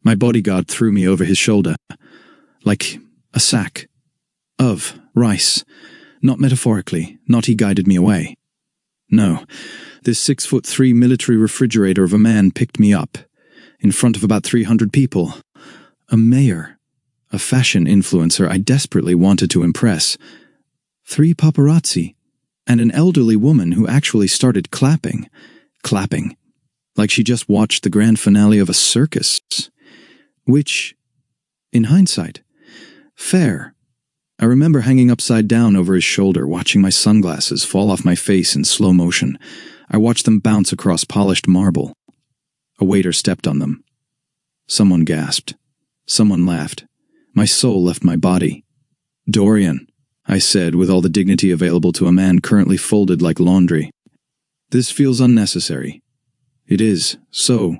My bodyguard threw me over his shoulder, like a sack of rice. Not metaphorically, not he guided me away. No, this 6'3" military refrigerator of a man picked me up, in front of about 300 people. A mayor, a fashion influencer I desperately wanted to impress, 3 paparazzi, and an elderly woman who actually started clapping, like she just watched the grand finale of a circus. Which, in hindsight, fair. I remember hanging upside down over his shoulder, watching my sunglasses fall off my face in slow motion. I watched them bounce across polished marble. A waiter stepped on them. Someone gasped. Someone laughed. My soul left my body. "Dorian," I said with all the dignity available to a man currently folded like laundry. "This feels unnecessary." "It is. So,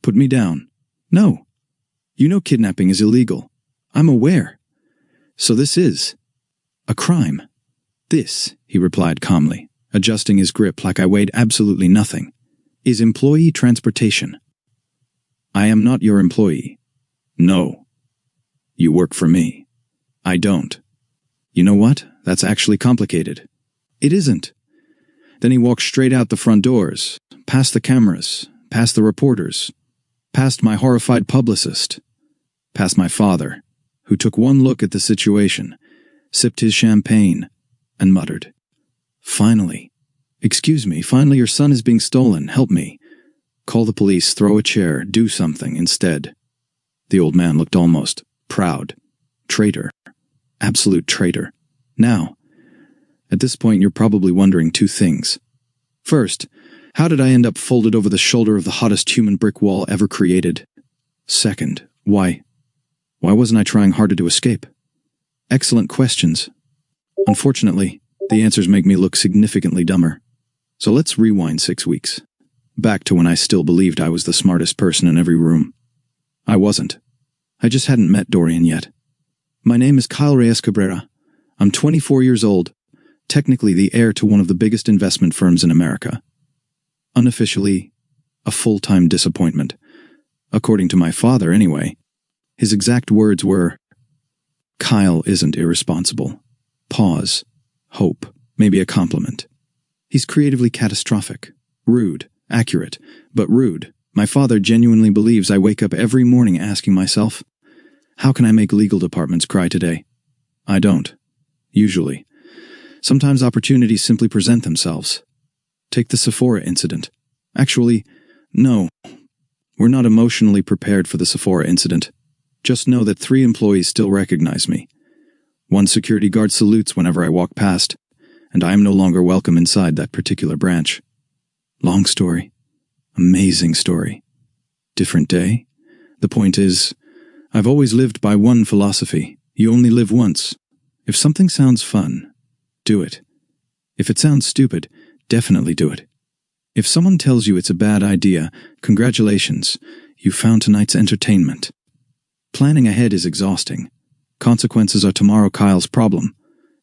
put me down." "No. You know kidnapping is illegal. I'm aware. So this is a crime." "This," he replied calmly, adjusting his grip like I weighed absolutely nothing, "is employee transportation. I am not your employee." "No. You work for me." "I don't." "You know what? That's actually complicated." "It isn't." Then he walked straight out the front doors, past the cameras, past the reporters, past my horrified publicist, past my father, who took one look at the situation, sipped his champagne, and muttered, "Finally. Excuse me, finally your son is being stolen. Help me. Call the police, throw a chair, do something instead." The old man looked almost proud. Traitor. Absolute traitor. Now, at this point you're probably wondering 2 things. First, how did I end up folded over the shoulder of the hottest human brick wall ever created? Second, why wasn't I trying harder to escape? Excellent questions. Unfortunately, the answers make me look significantly dumber. So let's rewind 6 weeks. Back to when I still believed I was the smartest person in every room. I wasn't. I just hadn't met Dorian yet. My name is Kyle Reyes Cabrera. I'm 24 years old, technically the heir to one of the biggest investment firms in America. Unofficially, a full-time disappointment. According to my father, anyway. His exact words were, "Kyle isn't irresponsible. Pause. Hope. Maybe a compliment. He's creatively catastrophic. Rude. Accurate. But rude. My father genuinely believes I wake up every morning asking myself, how can I make legal departments cry today? I don't. Usually. Sometimes opportunities simply present themselves. Take the Sephora incident. Actually, no. We're not emotionally prepared for the Sephora incident. Just know that 3 employees still recognize me. 1 security guard salutes whenever I walk past, and I am no longer welcome inside that particular branch. Long story. Amazing story. Different day. The point is, I've always lived by one philosophy. You only live once. If something sounds fun, do it. If it sounds stupid, definitely do it. If someone tells you it's a bad idea, congratulations, you found tonight's entertainment. Planning ahead is exhausting. Consequences are tomorrow Kyle's problem.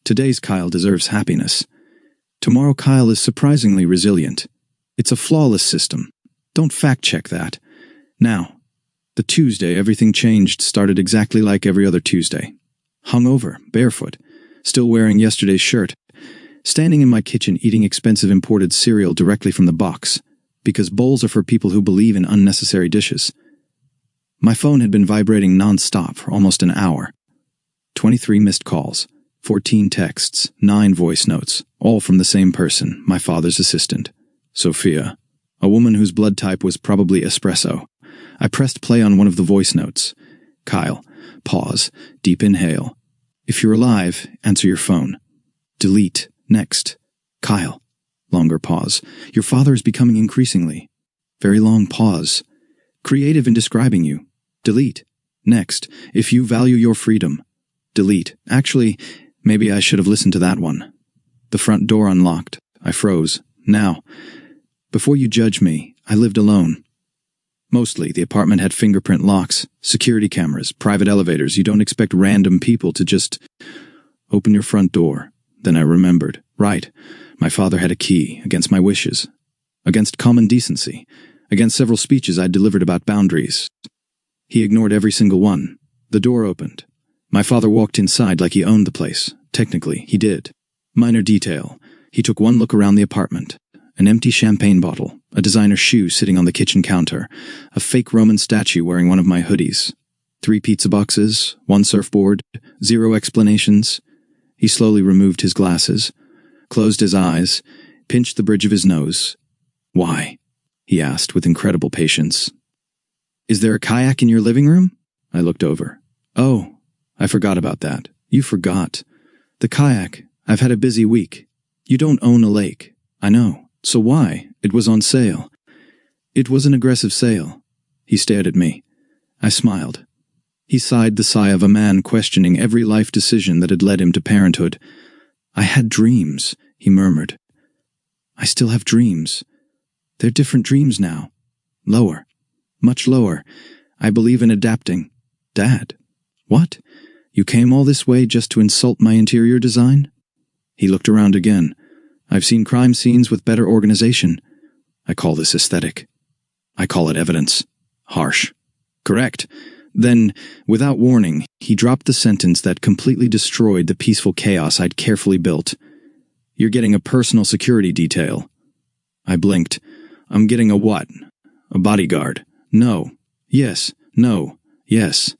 Today's Kyle deserves happiness. Tomorrow Kyle is surprisingly resilient. It's a flawless system. Don't fact-check that. Now, the Tuesday everything changed started exactly like every other Tuesday. Hungover, barefoot, still wearing yesterday's shirt, standing in my kitchen eating expensive imported cereal directly from the box, because bowls are for people who believe in unnecessary dishes. My phone had been vibrating non-stop for almost an hour. 23 missed calls, 14 texts, 9 voice notes, all from the same person, my father's assistant, Sophia, a woman whose blood type was probably espresso. I pressed play on one of the voice notes. Kyle, pause, deep inhale. If you're alive, answer your phone. Delete, next. Kyle, longer pause. Your father is becoming increasingly. Very long pause. Creative in describing you. Delete, next. If you value your freedom. Delete. Actually, maybe I should have listened to that one. The front door unlocked. I froze. Now, before you judge me, I lived alone. Mostly, the apartment had fingerprint locks, security cameras, private elevators. You don't expect random people to just open your front door. Then I remembered. Right, my father had a key, against my wishes, against common decency, against several speeches I'd delivered about boundaries. He ignored every single one. The door opened. My father walked inside like he owned the place. Technically, he did. Minor detail. He took one look around the apartment. An empty champagne bottle, a designer shoe sitting on the kitchen counter, a fake Roman statue wearing one of my hoodies, 3 pizza boxes, 1 surfboard, 0 explanations. He slowly removed his glasses, closed his eyes, pinched the bridge of his nose. "Why?" he asked with incredible patience. "Is there a kayak in your living room?" I looked over. "Oh, I forgot about that." "You forgot. The kayak. I've had a busy week. You don't own a lake." "I know. So why? It was on sale." "It was an aggressive sale." He stared at me. I smiled. He sighed the sigh of a man questioning every life decision that had led him to parenthood. "I had dreams," he murmured. "I still have dreams. They're different dreams now. Lower. Much lower. I believe in adapting." "Dad." "What? You came all this way just to insult my interior design?" He looked around again. "I've seen crime scenes with better organization. I call this aesthetic. I call it evidence. Harsh." "Correct." Then, without warning, he dropped the sentence that completely destroyed the peaceful chaos I'd carefully built. "You're getting a personal security detail." I blinked. "I'm getting a what?" "A bodyguard." "No." "Yes." "No." "Yes."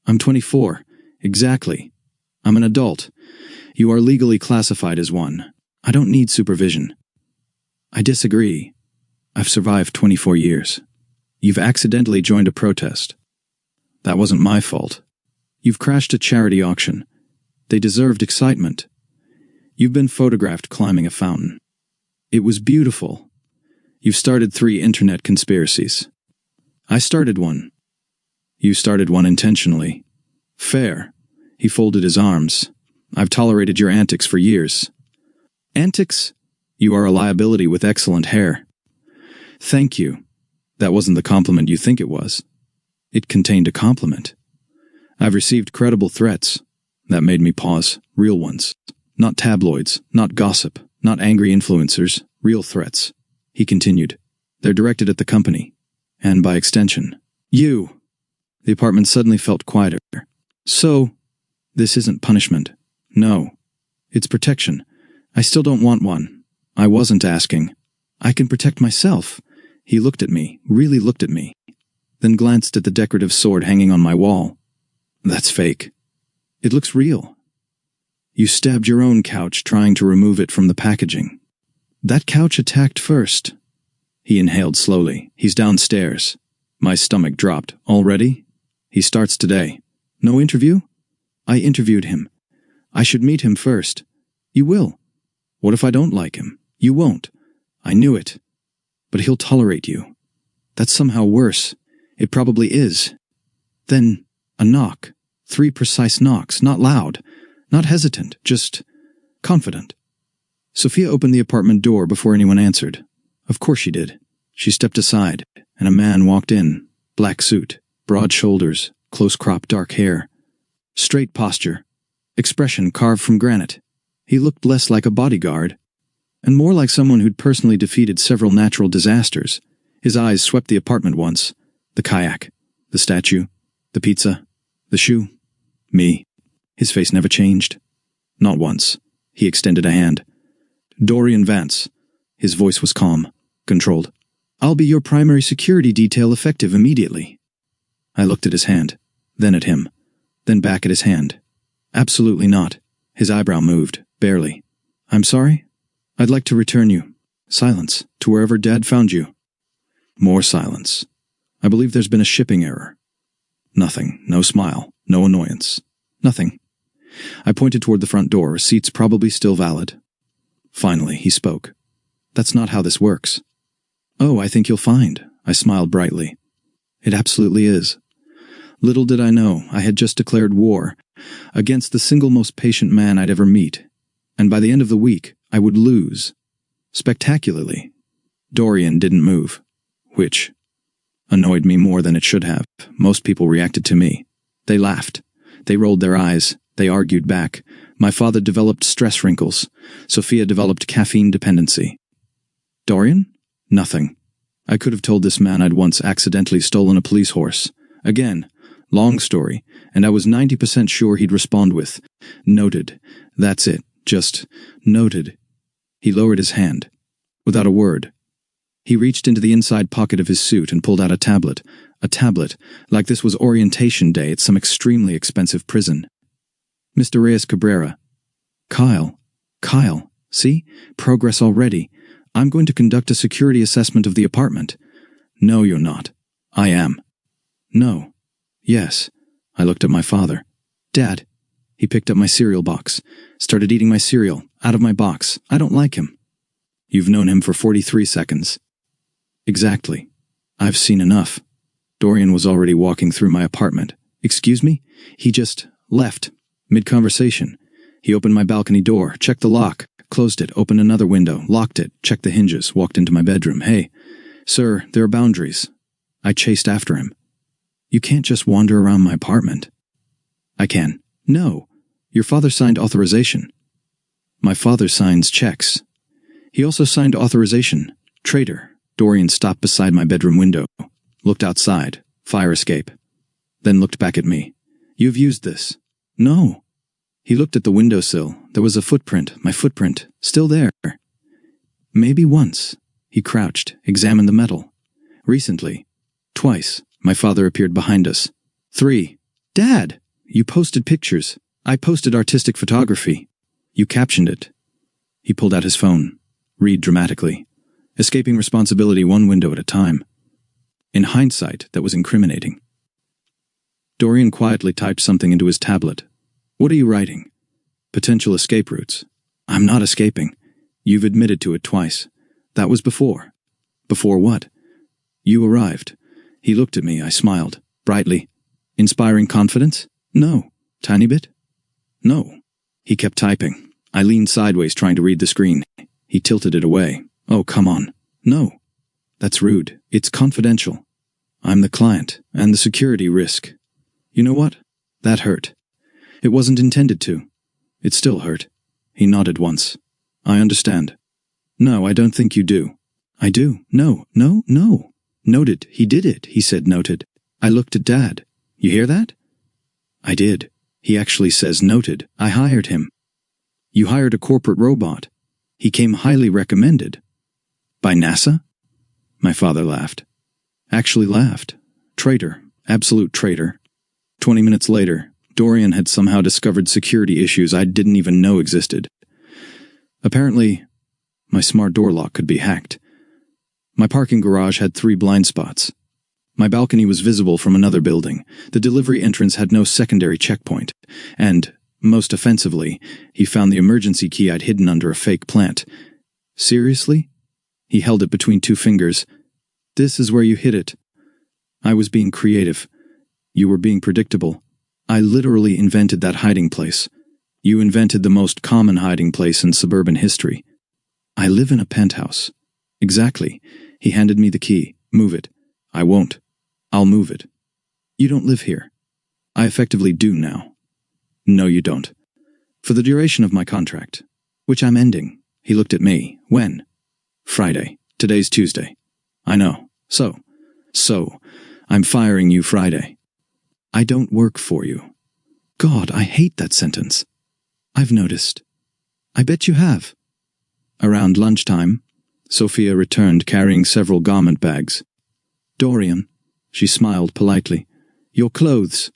"I'm 24. Exactly. I'm an adult. You are legally classified as one. I don't need supervision." "I disagree. I've survived 24 years. You've accidentally joined a protest. That wasn't my fault. You've crashed a charity auction. They deserved excitement. You've been photographed climbing a fountain. It was beautiful. You've started 3 internet conspiracies. I started one. You started one intentionally. Fair." He folded his arms. "I've tolerated your antics for years." "Antics? You are a liability with excellent hair." "Thank you. That wasn't the compliment you think it was." It contained a compliment. "I've received credible threats." That made me pause. Real ones. Not tabloids, not gossip, not angry influencers. Real threats. He continued. "They're directed at the company. And by extension, you." The apartment suddenly felt quieter. "So, this isn't punishment." "No. It's protection. I still don't want one. I wasn't asking. I can protect myself." He looked at me, really looked at me, then glanced at the decorative sword hanging on my wall. "That's fake. It looks real. You stabbed your own couch trying to remove it from the packaging. That couch attacked first." He inhaled slowly. "He's downstairs." My stomach dropped. "Already?" "He starts today." "No interview?" "I interviewed him. I should meet him first." "You will." "What if I don't like him?" "You won't." "I knew it." "But he'll tolerate you." "That's somehow worse." "It probably is." Then, a knock. 3 precise knocks, not loud, not hesitant, just confident. Sophia opened the apartment door before anyone answered. Of course she did. She stepped aside, and a man walked in. Black suit, broad shoulders, close-cropped dark hair. Straight posture, expression carved from granite. He looked less like a bodyguard, and more like someone who'd personally defeated several natural disasters. His eyes swept the apartment once. The kayak, the statue, the pizza, the shoe, me. His face never changed. Not once. He extended a hand. "Dorian Vance." His voice was calm, controlled. "I'll be your primary security detail effective immediately." I looked at his hand, then at him, then back at his hand. "Absolutely not." His eyebrow moved, barely. "I'm sorry? I'd like to return you." Silence. "To wherever Dad found you." More silence. "I believe there's been a shipping error." Nothing. No smile. No annoyance. Nothing. I pointed toward the front door, receipts probably still valid. Finally, he spoke. "That's not how this works." "Oh, I think you'll find." I smiled brightly. "It absolutely is." Little did I know, I had just declared war against the single most patient man I'd ever meet, and by the end of the week, I would lose. Spectacularly. Dorian didn't move, which annoyed me more than it should have. Most people reacted to me. They laughed. They rolled their eyes. They argued back. My father developed stress wrinkles. Sophia developed caffeine dependency. Dorian? Nothing. I could have told this man I'd once accidentally stolen a police horse. Again, Long story, and I was 90% sure he'd respond with, "Noted. That's it. Just noted." He lowered his hand. Without a word. He reached into the inside pocket of his suit and pulled out a tablet. A tablet, like this was orientation day at some extremely expensive prison. "Mr. Reyes Cabrera." Kyle. See? Progress already. "I'm going to conduct a security assessment of the apartment." "No, you're not." "I am." "No." "Yes." I looked at my father. "Dad." He picked up my cereal box. Started eating my cereal, out of my box. "I don't like him." "You've known him for 43 seconds. "Exactly. I've seen enough." Dorian was already walking through my apartment. "Excuse me?" He just left, mid-conversation. He opened my balcony door, checked the lock, closed it, opened another window, locked it, checked the hinges, walked into my bedroom. "Hey, sir, there are boundaries." I chased after him. "You can't just wander around my apartment." "I can." "No. Your father signed authorization." "My father signs checks." "He also signed authorization." "Traitor." Dorian stopped beside my bedroom window, looked outside, fire escape, then looked back at me. "You've used this." "No." He looked at the windowsill. There was a footprint, my footprint, still there. "Maybe once." He crouched, examined the metal. "Recently. Twice." My father appeared behind us. "3. Dad! You posted pictures. I posted artistic photography. You captioned it." He pulled out his phone. Read dramatically. Escaping responsibility one window at a time. In hindsight, that was incriminating. Dorian quietly typed something into his tablet. "What are you writing?" "Potential escape routes." "I'm not escaping." "You've admitted to it twice." "That was before." "Before what?" "You arrived." He looked at me. I smiled, brightly. "Inspiring confidence?" "No." "Tiny bit?" "No." He kept typing. I leaned sideways trying to read the screen. He tilted it away. "Oh, come on." "No." "That's rude. It's confidential." "I'm the client, and the security risk." "You know what? That hurt. It wasn't intended to." "It still hurt." He nodded once. "I understand." "No, I don't think you do." "I do. No. Noted. He did it," he said, noted. I looked at Dad. "You hear that?" "I did. He actually says noted. I hired him." "You hired a corporate robot. He came highly recommended." "By NASA?" My father laughed. Actually laughed. Traitor. Absolute traitor. 20 minutes later, Dorian had somehow discovered security issues I didn't even know existed. Apparently, my smart door lock could be hacked. My parking garage had 3 blind spots. My balcony was visible from another building. The delivery entrance had no secondary checkpoint. And, most offensively, he found the emergency key I'd hidden under a fake plant. "Seriously?" He held it between 2 fingers. "This is where you hid it." I was being creative. You were being predictable. I literally invented that hiding place. You invented the most common hiding place in suburban history. I live in a penthouse. Exactly. He handed me the key. "Move it." "I won't." "I'll move it." "You don't live here." "I effectively do now." "No, you don't." "For the duration of my contract, which I'm ending." He looked at me. "When?" "Friday. Today's Tuesday." "I know. So, I'm firing you Friday." "I don't work for you." God, I hate that sentence. "I've noticed." "I bet you have." Around lunchtime, Sophia returned carrying several garment bags. "Dorian," she smiled politely, "your clothes."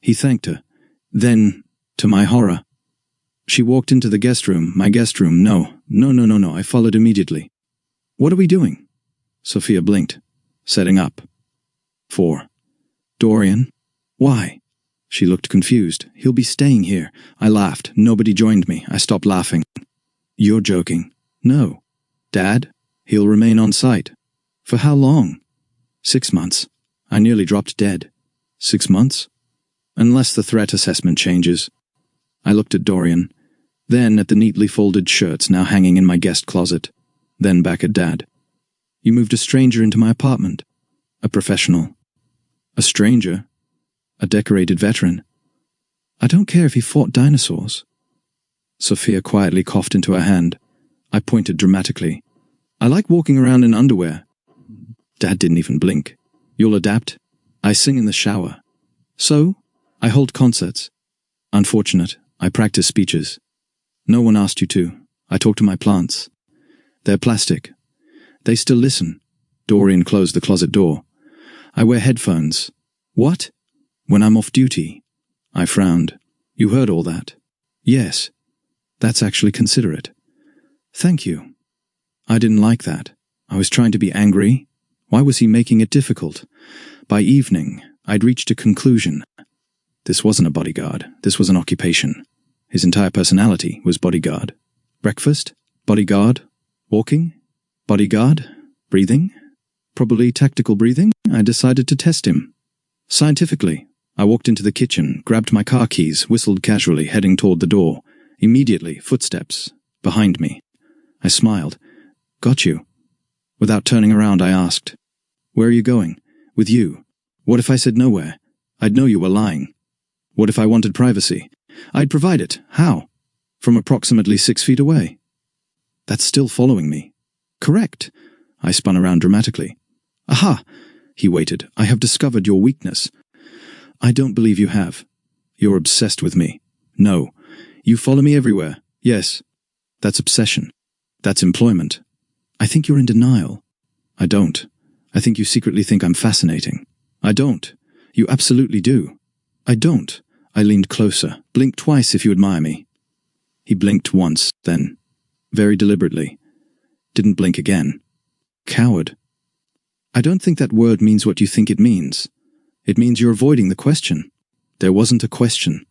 He thanked her. Then, to my horror, she walked into the guest room, my guest room. No, I followed immediately. "What are we doing?" Sophia blinked. "Setting up." 4. "Dorian?" "Why?" She looked confused. "He'll be staying here." I laughed. Nobody joined me. I stopped laughing. "You're joking." "No." "Dad?" "He'll remain on site." "For how long?" 6 months. I nearly dropped dead. 6 months? Unless the threat assessment changes. I looked at Dorian, then at the neatly folded shirts now hanging in my guest closet, then back at Dad. "You moved a stranger into my apartment." "A professional." "A stranger?" "A decorated veteran." "I don't care if he fought dinosaurs." Sophia quietly coughed into her hand. I pointed dramatically. "I like walking around in underwear." Dad didn't even blink. "You'll adapt?" "I sing in the shower." So, I hold concerts. Unfortunate, I practice speeches. No one asked you to. I talk to my plants. They're plastic. They still listen. Dorian closed the closet door. I wear headphones. What? When I'm off duty. I frowned. You heard all that? Yes. That's actually considerate. Thank you. I didn't like that. I was trying to be angry. Why was he making it difficult? By evening, I'd reached a conclusion. This wasn't a bodyguard. This was an occupation. His entire personality was bodyguard. Breakfast? Bodyguard? Walking? Bodyguard? Breathing? Probably tactical breathing. I decided to test him. Scientifically, I walked into the kitchen, grabbed my car keys, whistled casually, heading toward the door. Immediately, footsteps. Behind me. I smiled. Got you. Without turning around, I asked, Where are you going? With you. What if I said nowhere? I'd know you were lying. What if I wanted privacy? I'd provide it. How? From approximately 6 feet away. That's still following me. Correct. I spun around dramatically. Aha! He waited. I have discovered your weakness. I don't believe you have. You're obsessed with me. No. You follow me everywhere. Yes. That's obsession. That's employment. I think you're in denial. I don't. I think you secretly think I'm fascinating. I don't. You absolutely do. I don't. I leaned closer. Blink twice if you admire me. He blinked once, then, very deliberately. Didn't blink again. Coward. I don't think that word means what you think it means. It means you're avoiding the question. There wasn't a question.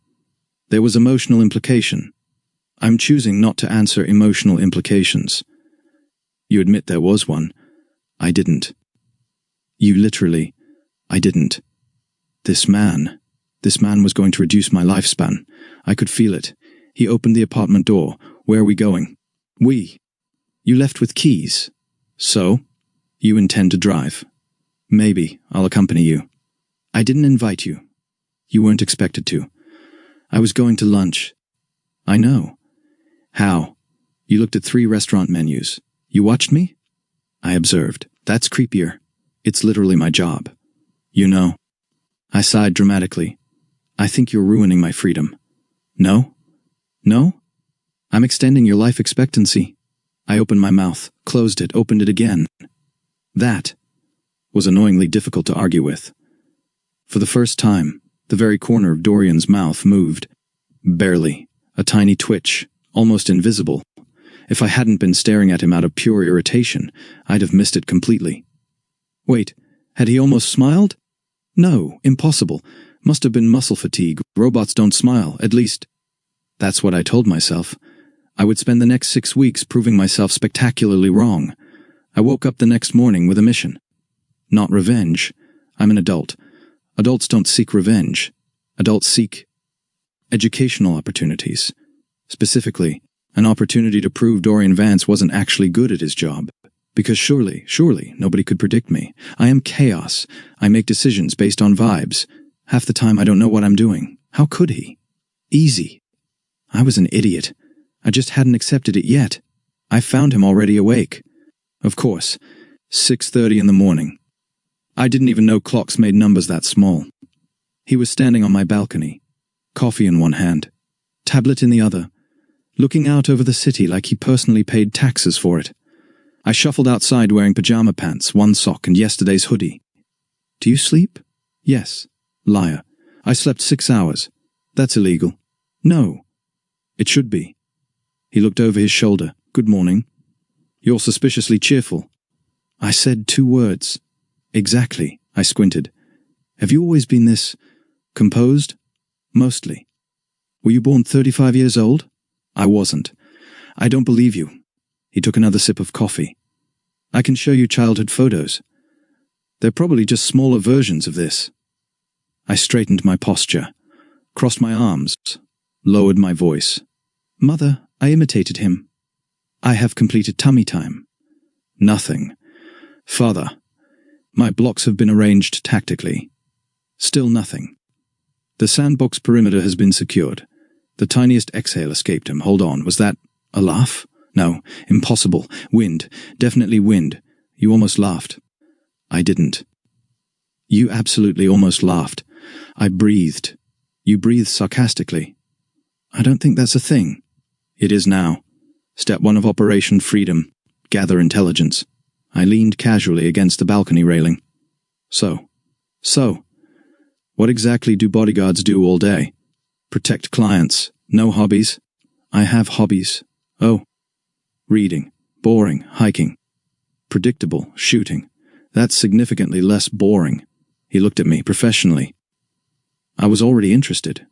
There was emotional implication. I'm choosing not to answer emotional implications. You admit there was one. I didn't. You literally, I didn't. This man was going to reduce my lifespan. I could feel it. He opened the apartment door. Where are we going? We. You left with keys. So? You intend to drive. Maybe I'll accompany you. I didn't invite you. You weren't expected to. I was going to lunch. I know. How? You looked at 3 restaurant menus. You watched me? I observed. That's creepier. It's literally my job. You know. I sighed dramatically. I think you're ruining my freedom. No? No? I'm extending your life expectancy. I opened my mouth, closed it, opened it again. That was annoyingly difficult to argue with. For the first time, the very corner of Dorian's mouth moved. Barely. A tiny twitch, almost invisible. If I hadn't been staring at him out of pure irritation, I'd have missed it completely. Wait, had he almost smiled? No, impossible. Must have been muscle fatigue. Robots don't smile, at least. That's what I told myself. I would spend the next 6 weeks proving myself spectacularly wrong. I woke up the next morning with a mission. Not revenge. I'm an adult. Adults don't seek revenge. Adults seek educational opportunities. Specifically, an opportunity to prove Dorian Vance wasn't actually good at his job. Because surely, nobody could predict me. I am chaos. I make decisions based on vibes. Half the time I don't know what I'm doing. How could he? Easy. I was an idiot. I just hadn't accepted it yet. I found him already awake. Of course, 6:30 in the morning. I didn't even know clocks made numbers that small. He was standing on my balcony, coffee in one hand, tablet in the other, looking out over the city like he personally paid taxes for it. I shuffled outside wearing pajama pants, one sock, and yesterday's hoodie. Do you sleep? Yes. Liar. I slept 6 hours. That's illegal. No. It should be. He looked over his shoulder. Good morning. You're suspiciously cheerful. I said 2 words. Exactly. I squinted. Have you always been this composed? Mostly. Were you born 35 years old? I wasn't. I don't believe you. He took another sip of coffee. I can show you childhood photos. They're probably just smaller versions of this. I straightened my posture, crossed my arms, lowered my voice. Mother, I imitated him. I have completed tummy time. Nothing. Father, my blocks have been arranged tactically. Still nothing. The sandbox perimeter has been secured. The tiniest exhale escaped him. Hold on, was that a laugh? No, impossible. Wind. Definitely wind. You almost laughed. I didn't. You absolutely almost laughed. I breathed. You breathe sarcastically. I don't think that's a thing. It is now. Step 1 of Operation Freedom. Gather intelligence. I leaned casually against the balcony railing. So, what exactly do bodyguards do all day? Protect clients. No hobbies? I have hobbies. Oh. Reading. Boring. Hiking. Predictable. Shooting. That's significantly less boring. He looked at me professionally. I was already interested.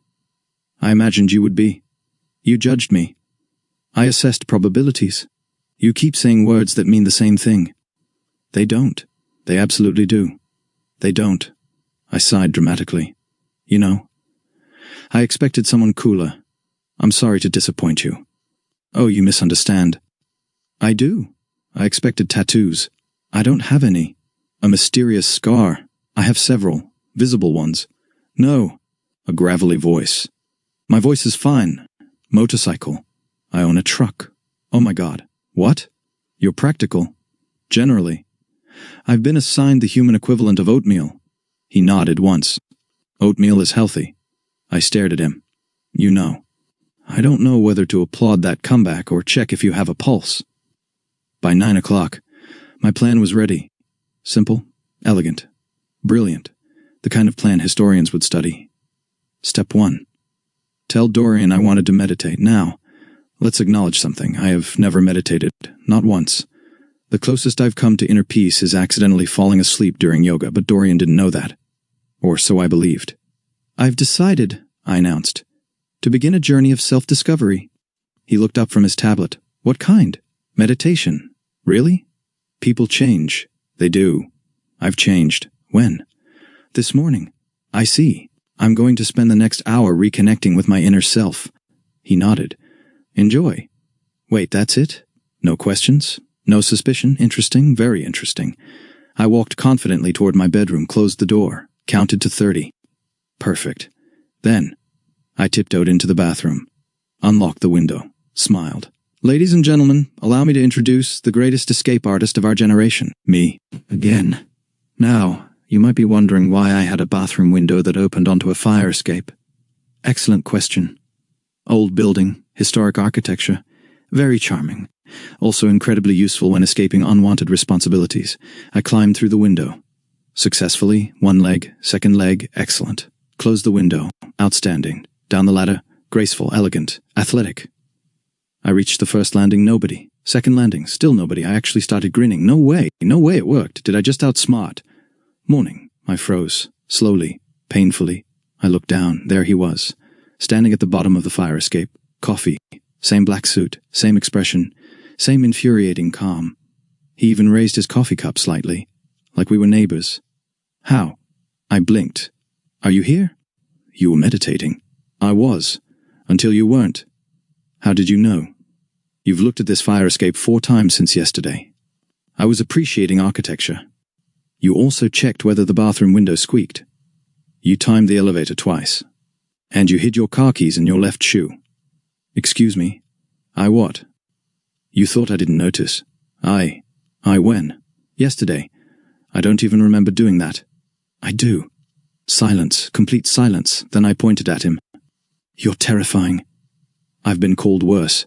I imagined you would be. You judged me. I assessed probabilities. You keep saying words that mean the same thing. They don't. They absolutely do. They don't. I sighed dramatically. You know, I expected someone cooler. I'm sorry to disappoint you. Oh, you misunderstand. I do. I expected tattoos. I don't have any. A mysterious scar. I have several. Visible ones. No. A gravelly voice. My voice is fine. Motorcycle. I own a truck. Oh my God. What? You're practical. Generally. I've been assigned the human equivalent of oatmeal. He nodded once. Oatmeal is healthy. I stared at him. You know. I don't know whether to applaud that comeback or check if you have a pulse. By 9 o'clock, my plan was ready. Simple, elegant, brilliant. The kind of plan historians would study. Step 1. Tell Dorian I wanted to meditate. Now, let's acknowledge something. I have never meditated. Not once. The closest I've come to inner peace is accidentally falling asleep during yoga, but Dorian didn't know that. Or so I believed. I've decided, I announced, to begin a journey of self-discovery. He looked up from his tablet. What kind? Meditation. Really? People change. They do. I've changed. When? This morning. I see. I'm going to spend the next hour reconnecting with my inner self. He nodded. Enjoy. Wait, that's it? No questions? No suspicion? Interesting, very interesting. I walked confidently toward my bedroom, closed the door, counted to 30. Perfect. Then, I tiptoed into the bathroom, unlocked the window, smiled. Ladies and gentlemen, allow me to introduce the greatest escape artist of our generation. Me. Again. Now, you might be wondering why I had a bathroom window that opened onto a fire escape. Excellent question. Old building, historic architecture, very charming. Also incredibly useful when escaping unwanted responsibilities. I climbed through the window. Successfully, one leg, second leg, excellent. Closed the window, outstanding. Down the ladder, graceful, elegant, athletic. I reached the first landing, nobody. Second landing, still nobody. I actually started grinning. No way it worked. Did I just outsmart? Morning. I froze. Slowly, painfully. I looked down. There he was, standing at the bottom of the fire escape. Coffee. Same black suit. Same expression. Same infuriating calm. He even raised his coffee cup slightly, like we were neighbors. How? I blinked. Are you here? You were meditating. I was. Until you weren't. How did you know? You've looked at this fire escape 4 times since yesterday. I was appreciating architecture. You also checked whether the bathroom window squeaked. You timed the elevator twice. And you hid your car keys in your left shoe. Excuse me. I what? You thought I didn't notice. I when? Yesterday. I don't even remember doing that. I do. Silence, complete silence. Then I pointed at him. You're terrifying. I've been called worse.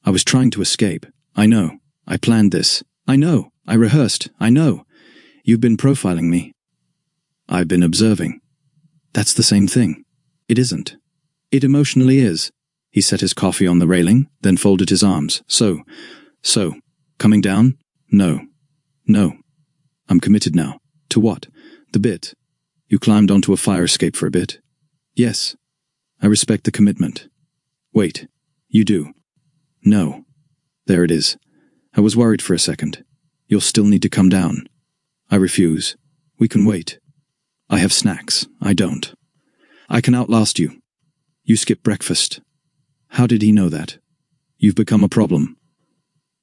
I was trying to escape. I know. I planned this. I know. I rehearsed. I know. You've been profiling me. I've been observing. That's the same thing. It isn't. It emotionally is. He set his coffee on the railing, then folded his arms. So. Coming down? No. I'm committed now. To what? The bit. You climbed onto a fire escape for a bit. Yes. I respect the commitment. Wait. You do. No. There it is. I was worried for a second. You'll still need to come down. I refuse. We can wait. I have snacks. I don't. I can outlast you. You skip breakfast. How did he know that? You've become a problem.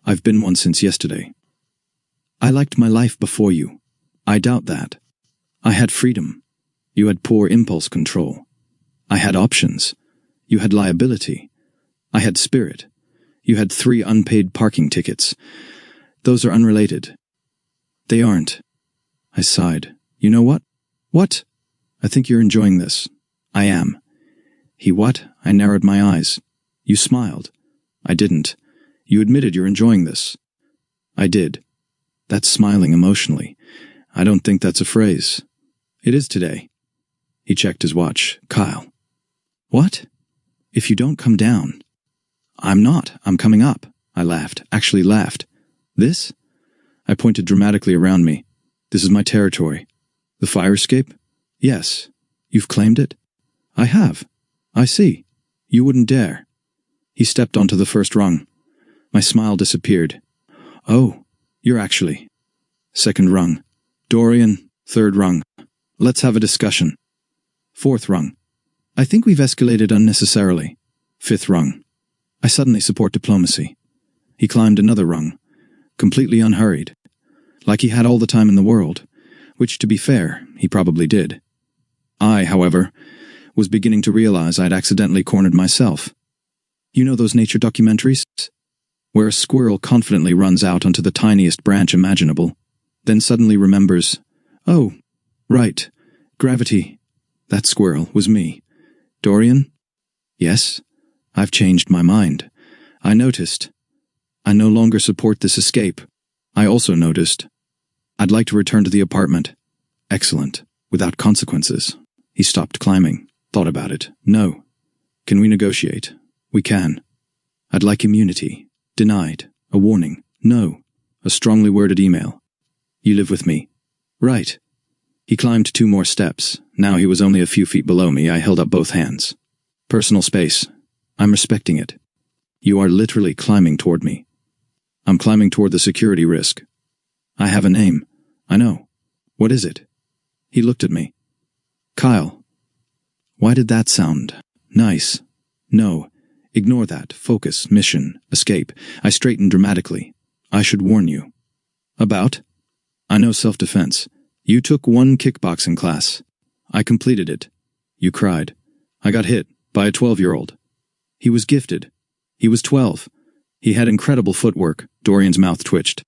I've been one since yesterday. I liked my life before you. I doubt that. I had freedom. You had poor impulse control. I had options. You had liability. I had spirit. You had 3 unpaid parking tickets. Those are unrelated. They aren't. I sighed. You know what? What? I think you're enjoying this. I am. He what? I narrowed my eyes. You smiled. I didn't. You admitted you're enjoying this. I did. That's smiling emotionally. I don't think that's a phrase. It is today. He checked his watch. Kyle. What? If you don't come down. I'm not. I'm coming up. I laughed. Actually laughed. This? I pointed dramatically around me. This is my territory. The fire escape? Yes. You've claimed it? I have. I see. You wouldn't dare. He stepped onto the first rung. My smile disappeared. Oh, you're actually. Second rung. Dorian, third rung. Let's have a discussion. Fourth rung. I think we've escalated unnecessarily. Fifth rung. I suddenly support diplomacy. He climbed another rung, completely unhurried, like he had all the time in the world, which, to be fair, he probably did. I, however, was beginning to realize I'd accidentally cornered myself. You know those nature documentaries? Where a squirrel confidently runs out onto the tiniest branch imaginable, then suddenly remembers, oh, right, gravity. That squirrel was me. Dorian? Yes, I've changed my mind. I noticed. I no longer support this escape. I also noticed. I'd like to return to the apartment. Excellent. Without consequences. He stopped climbing. Thought about it. No. Can we negotiate? We can. I'd like immunity. Denied. A warning. No. A strongly worded email. You live with me. Right. He climbed 2 more steps. Now he was only a few feet below me. I held up both hands. Personal space. I'm respecting it. You are literally climbing toward me. I'm climbing toward the security risk. I have a name. I know. What is it? He looked at me. Kyle. Why did that sound nice? No. Ignore that. Focus. Mission. Escape. I straightened dramatically. I should warn you. About? I know self-defense. You took 1 kickboxing class. I completed it. You cried. I got hit by a 12-year-old. He was gifted. He was 12. He had incredible footwork. Dorian's mouth twitched.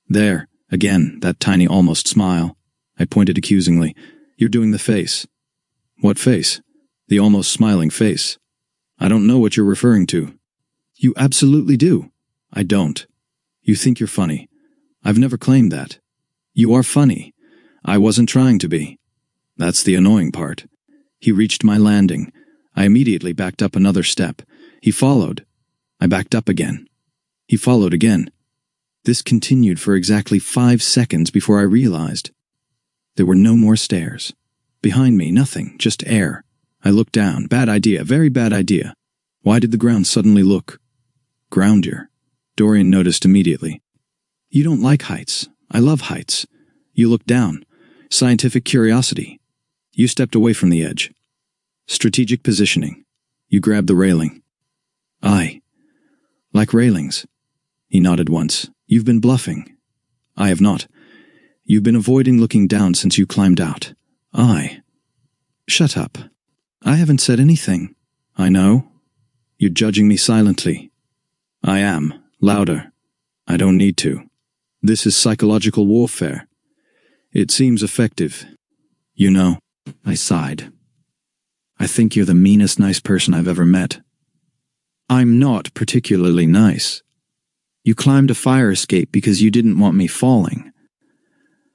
There, again, that tiny almost smile. I pointed accusingly. You're doing the face. What face? The almost smiling face. I don't know what you're referring to. You absolutely do. I don't. You think you're funny. I've never claimed that. You are funny. I wasn't trying to be. That's the annoying part. He reached my landing. I immediately backed up another step. He followed. I backed up again. He followed again. This continued for exactly 5 seconds before I realized. There were no more stairs. Behind me, nothing, just air. I looked down. Bad idea, very bad idea. Why did the ground suddenly look grounder? Dorian noticed immediately. You don't like heights. I love heights. You looked down. Scientific curiosity. You stepped away from the edge. Strategic positioning. You grabbed the railing. I like railings. He nodded once. You've been bluffing. I have not. You've been avoiding looking down since you climbed out. Shut up. I haven't said anything. I know. You're judging me silently. I am. Louder. I don't need to. This is psychological warfare. It seems effective. You know, I sighed. I think you're the meanest nice person I've ever met. I'm not particularly nice. You climbed a fire escape because you didn't want me falling.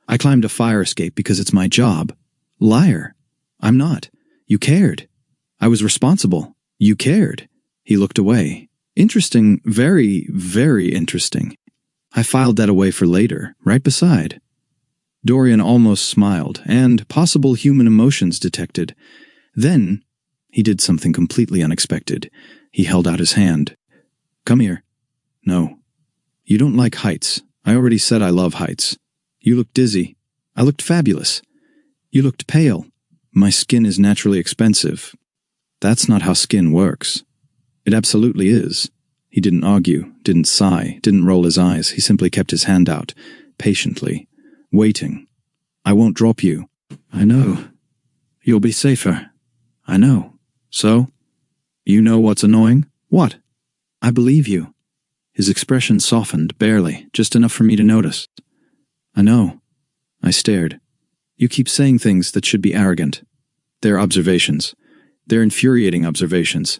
I climbed a fire escape because it's my job. Liar. I'm not. You cared. I was responsible. You cared. He looked away. Interesting, very, very interesting. I filed that away for later, right beside. Dorian almost smiled, and possible human emotions detected. Then, he did something completely unexpected. He held out his hand. Come here. No. You don't like heights. I already said I love heights. You looked dizzy. I looked fabulous. You looked pale. My skin is naturally expensive. That's not how skin works. It absolutely is. He didn't argue, didn't sigh, didn't roll his eyes. He simply kept his hand out, patiently, waiting. I won't drop you. I know. You'll be safer. I know. So? You know what's annoying? What? I believe you. His expression softened, barely, just enough for me to notice. I know. I stared. You keep saying things that should be arrogant. They're observations. They're infuriating observations.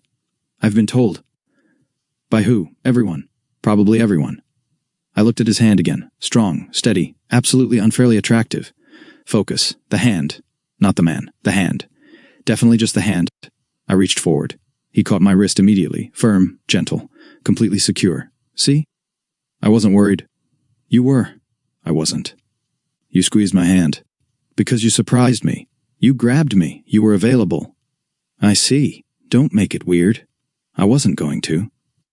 I've been told. By who? Everyone. Probably everyone. I looked at his hand again. Strong, steady, absolutely unfairly attractive. Focus. The hand. Not the man. The hand. Definitely just the hand. I reached forward. He caught my wrist immediately. Firm, gentle, completely secure. See? I wasn't worried. You were. I wasn't. You squeezed my hand. Because you surprised me. You grabbed me. You were available. I see. Don't make it weird. I wasn't going to.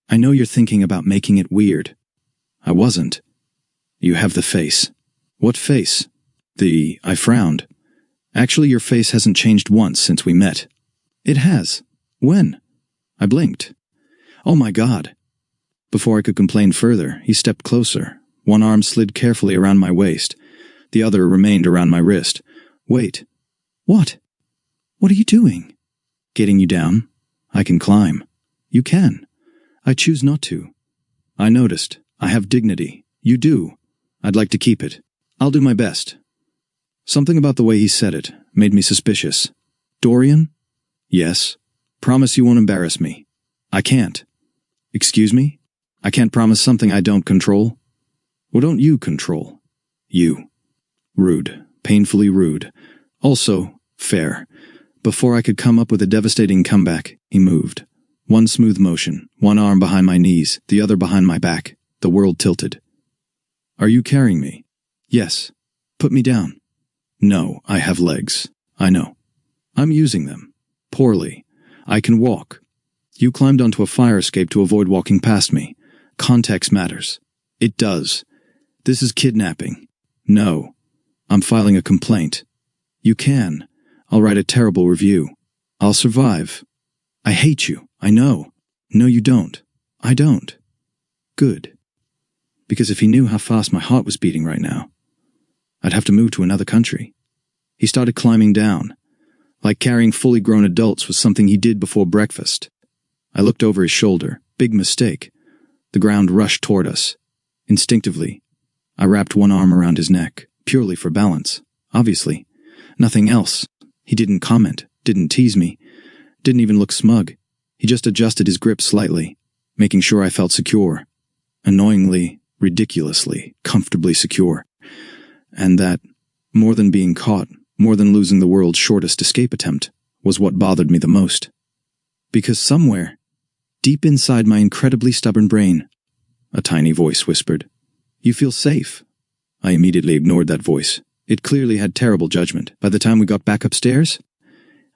I know you're thinking about making it weird. I wasn't. You have the face. What face? I frowned. Actually, your face hasn't changed once since we met. It has. When? I blinked. Oh my God. Before I could complain further, he stepped closer. One arm slid carefully around my waist. The other remained around my wrist. Wait. What? What are you doing? Getting you down. I can climb. You can. I choose not to. I noticed. I have dignity. You do. I'd like to keep it. I'll do my best. Something about the way he said it made me suspicious. Dorian? Yes. Promise you won't embarrass me. I can't. Excuse me? I can't promise something I don't control. Well, don't you control? You. Rude. Painfully rude. Also, fair. Before I could come up with a devastating comeback, he moved. One smooth motion, one arm behind my knees, the other behind my back. The world tilted. Are you carrying me? Yes. Put me down. No, I have legs. I know. I'm using them. Poorly. I can walk. You climbed onto a fire escape to avoid walking past me. Context matters. It does. This is kidnapping. No. I'm filing a complaint. You can. I'll write a terrible review. I'll survive. I hate you. I know. No, you don't. I don't. Good. Because if he knew how fast my heart was beating right now, I'd have to move to another country. He started climbing down. Like carrying fully grown adults was something he did before breakfast. I looked over his shoulder. Big mistake. The ground rushed toward us. Instinctively, I wrapped one arm around his neck, purely for balance. Obviously. Nothing else. He didn't comment, didn't tease me, didn't even look smug. He just adjusted his grip slightly, making sure I felt secure. Annoyingly, ridiculously, comfortably secure. And that, more than being caught, more than losing the world's shortest escape attempt, was what bothered me the most. Because somewhere, deep inside my incredibly stubborn brain, a tiny voice whispered, "You feel safe." I immediately ignored that voice. It clearly had terrible judgment. By the time we got back upstairs,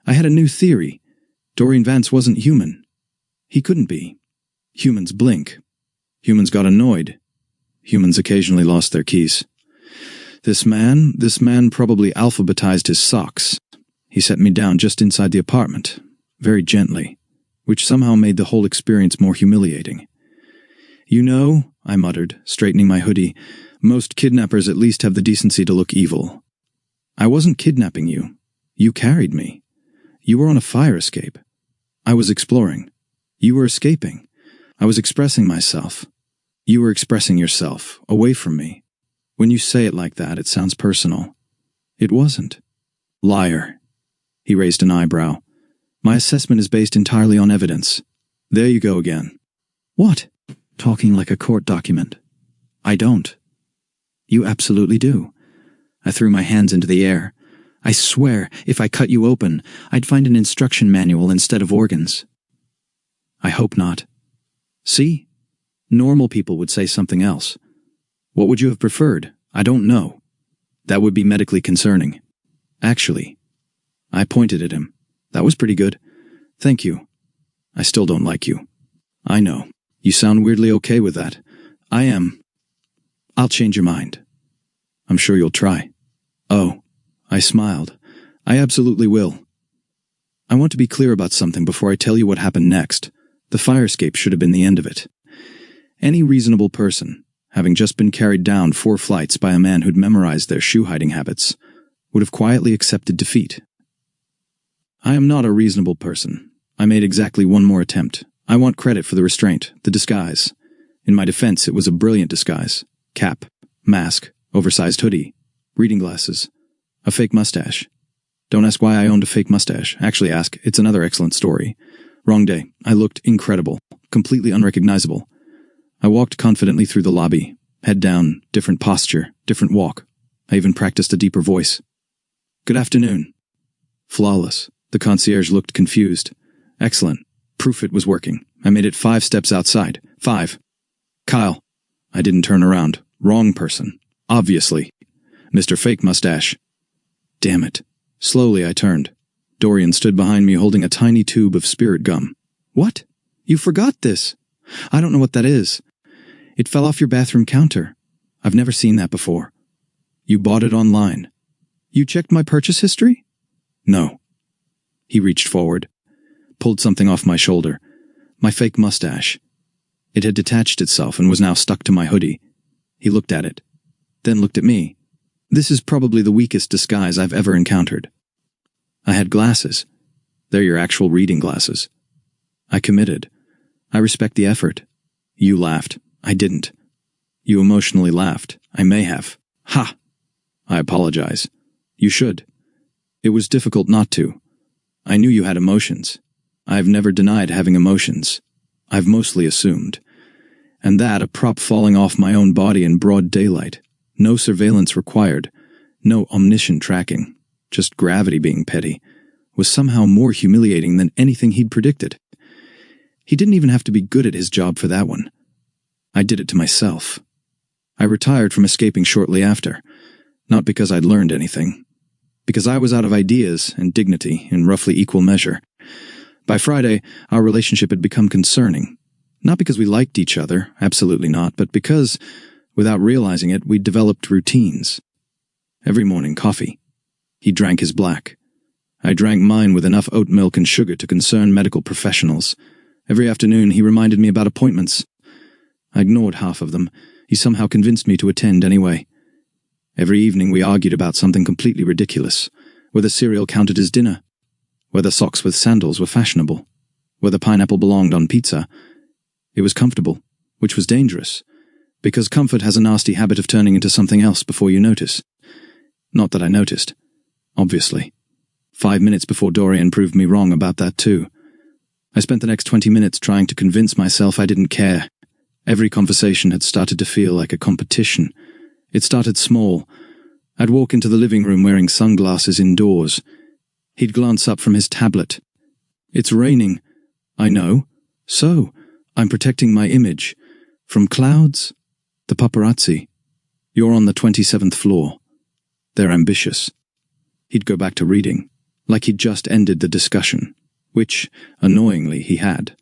I had a new theory. Dorian Vance wasn't human. He couldn't be. Humans blink. Humans got annoyed. Humans occasionally lost their keys. This man probably alphabetized his socks. He set me down just inside the apartment, very gently, which somehow made the whole experience more humiliating. You know, I muttered, straightening my hoodie, most kidnappers at least have the decency to look evil. I wasn't kidnapping you. You carried me. You were on a fire escape. I was exploring. You were escaping. I was expressing myself. You were expressing yourself, away from me. When you say it like that, it sounds personal. It wasn't. Liar. He raised an eyebrow. My assessment is based entirely on evidence. There you go again. What? Talking like a court document. I don't. You absolutely do. I threw my hands into the air. I swear, if I cut you open, I'd find an instruction manual instead of organs. I hope not. See? Normal people would say something else. What would you have preferred? I don't know. That would be medically concerning. Actually, I pointed at him. That was pretty good. Thank you. I still don't like you. I know. You sound weirdly okay with that. I am. I'll change your mind. I'm sure you'll try. Oh, I smiled. I absolutely will. I want to be clear about something before I tell you what happened next. The fire escape should have been the end of it. Any reasonable person, having just been carried down 4 flights by a man who'd memorized their shoe-hiding habits, would have quietly accepted defeat. I am not a reasonable person. I made exactly one more attempt. I want credit for the restraint, the disguise. In my defense, it was a brilliant disguise. Cap, mask, oversized hoodie, reading glasses, a fake mustache. Don't ask why I owned a fake mustache. Actually ask. It's another excellent story. Wrong day. I looked incredible. Completely unrecognizable. I walked confidently through the lobby. Head down, different posture, different walk. I even practiced a deeper voice. Good afternoon. Flawless. The concierge looked confused. Excellent. Proof it was working. I made it 5 steps outside. 5. Kyle. I didn't turn around. Wrong person. Obviously. Mr. Fake Mustache. Damn it. Slowly I turned. Dorian stood behind me holding a tiny tube of spirit gum. What? You forgot this. I don't know what that is. It fell off your bathroom counter. I've never seen that before. You bought it online. You checked my purchase history? No. He reached forward, pulled something off my shoulder. My fake mustache. It had detached itself and was now stuck to my hoodie. He looked at it, then looked at me. This is probably the weakest disguise I've ever encountered. I had glasses. They're your actual reading glasses. I committed. I respect the effort. You laughed. I didn't. You emotionally laughed. I may have. Ha! I apologize. You should. It was difficult not to. I knew you had emotions. I've never denied having emotions. I've mostly assumed. And that a prop falling off my own body in broad daylight. No surveillance required. No omniscient tracking. Just gravity being petty. Was somehow more humiliating than anything he'd predicted. He didn't even have to be good at his job for that one. I did it to myself. I retired from escaping shortly after. Not because I'd learned anything. Because I was out of ideas and dignity in roughly equal measure. By Friday, our relationship had become concerning. Not because we liked each other, absolutely not, but because, without realizing it, we'd developed routines. Every morning, coffee. He drank his black. I drank mine with enough oat milk and sugar to concern medical professionals. Every afternoon, he reminded me about appointments. I ignored half of them. He somehow convinced me to attend anyway. Every evening we argued about something completely ridiculous. Whether cereal counted as dinner. Whether socks with sandals were fashionable. Whether pineapple belonged on pizza. It was comfortable, which was dangerous, because comfort has a nasty habit of turning into something else before you notice. Not that I noticed, obviously. 5 minutes before Dorian proved me wrong about that too. I spent the next 20 minutes trying to convince myself I didn't care. Every conversation had started to feel like a competition. It started small. I'd walk into the living room wearing sunglasses indoors. He'd glance up from his tablet. It's raining. I know. So, I'm protecting my image. From clouds? The paparazzi. You're on the 27th floor. They're ambitious. He'd go back to reading, like he'd just ended the discussion, which, annoyingly, he had.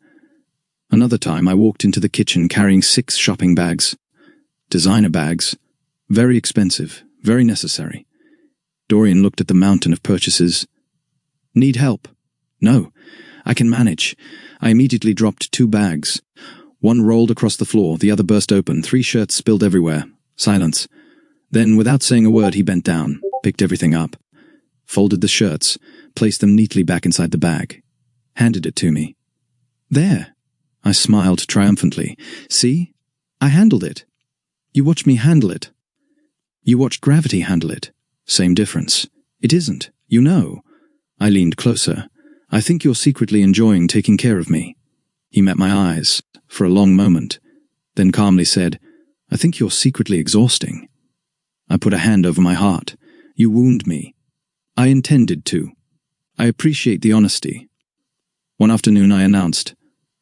Another time I walked into the kitchen carrying 6 shopping bags. Designer bags. Very expensive, very necessary. Dorian looked at the mountain of purchases. Need help? No, I can manage. I immediately dropped 2 bags. One rolled across the floor, the other burst open, 3 shirts spilled everywhere. Silence. Then, without saying a word, he bent down, picked everything up, folded the shirts, placed them neatly back inside the bag, handed it to me. There. I smiled triumphantly. See? I handled it. You watched me handle it. You watched gravity handle it. Same difference. It isn't. You know. I leaned closer. I think you're secretly enjoying taking care of me. He met my eyes for a long moment, then calmly said, I think you're secretly exhausting. I put a hand over my heart. You wound me. I intended to. I appreciate the honesty. One afternoon I announced,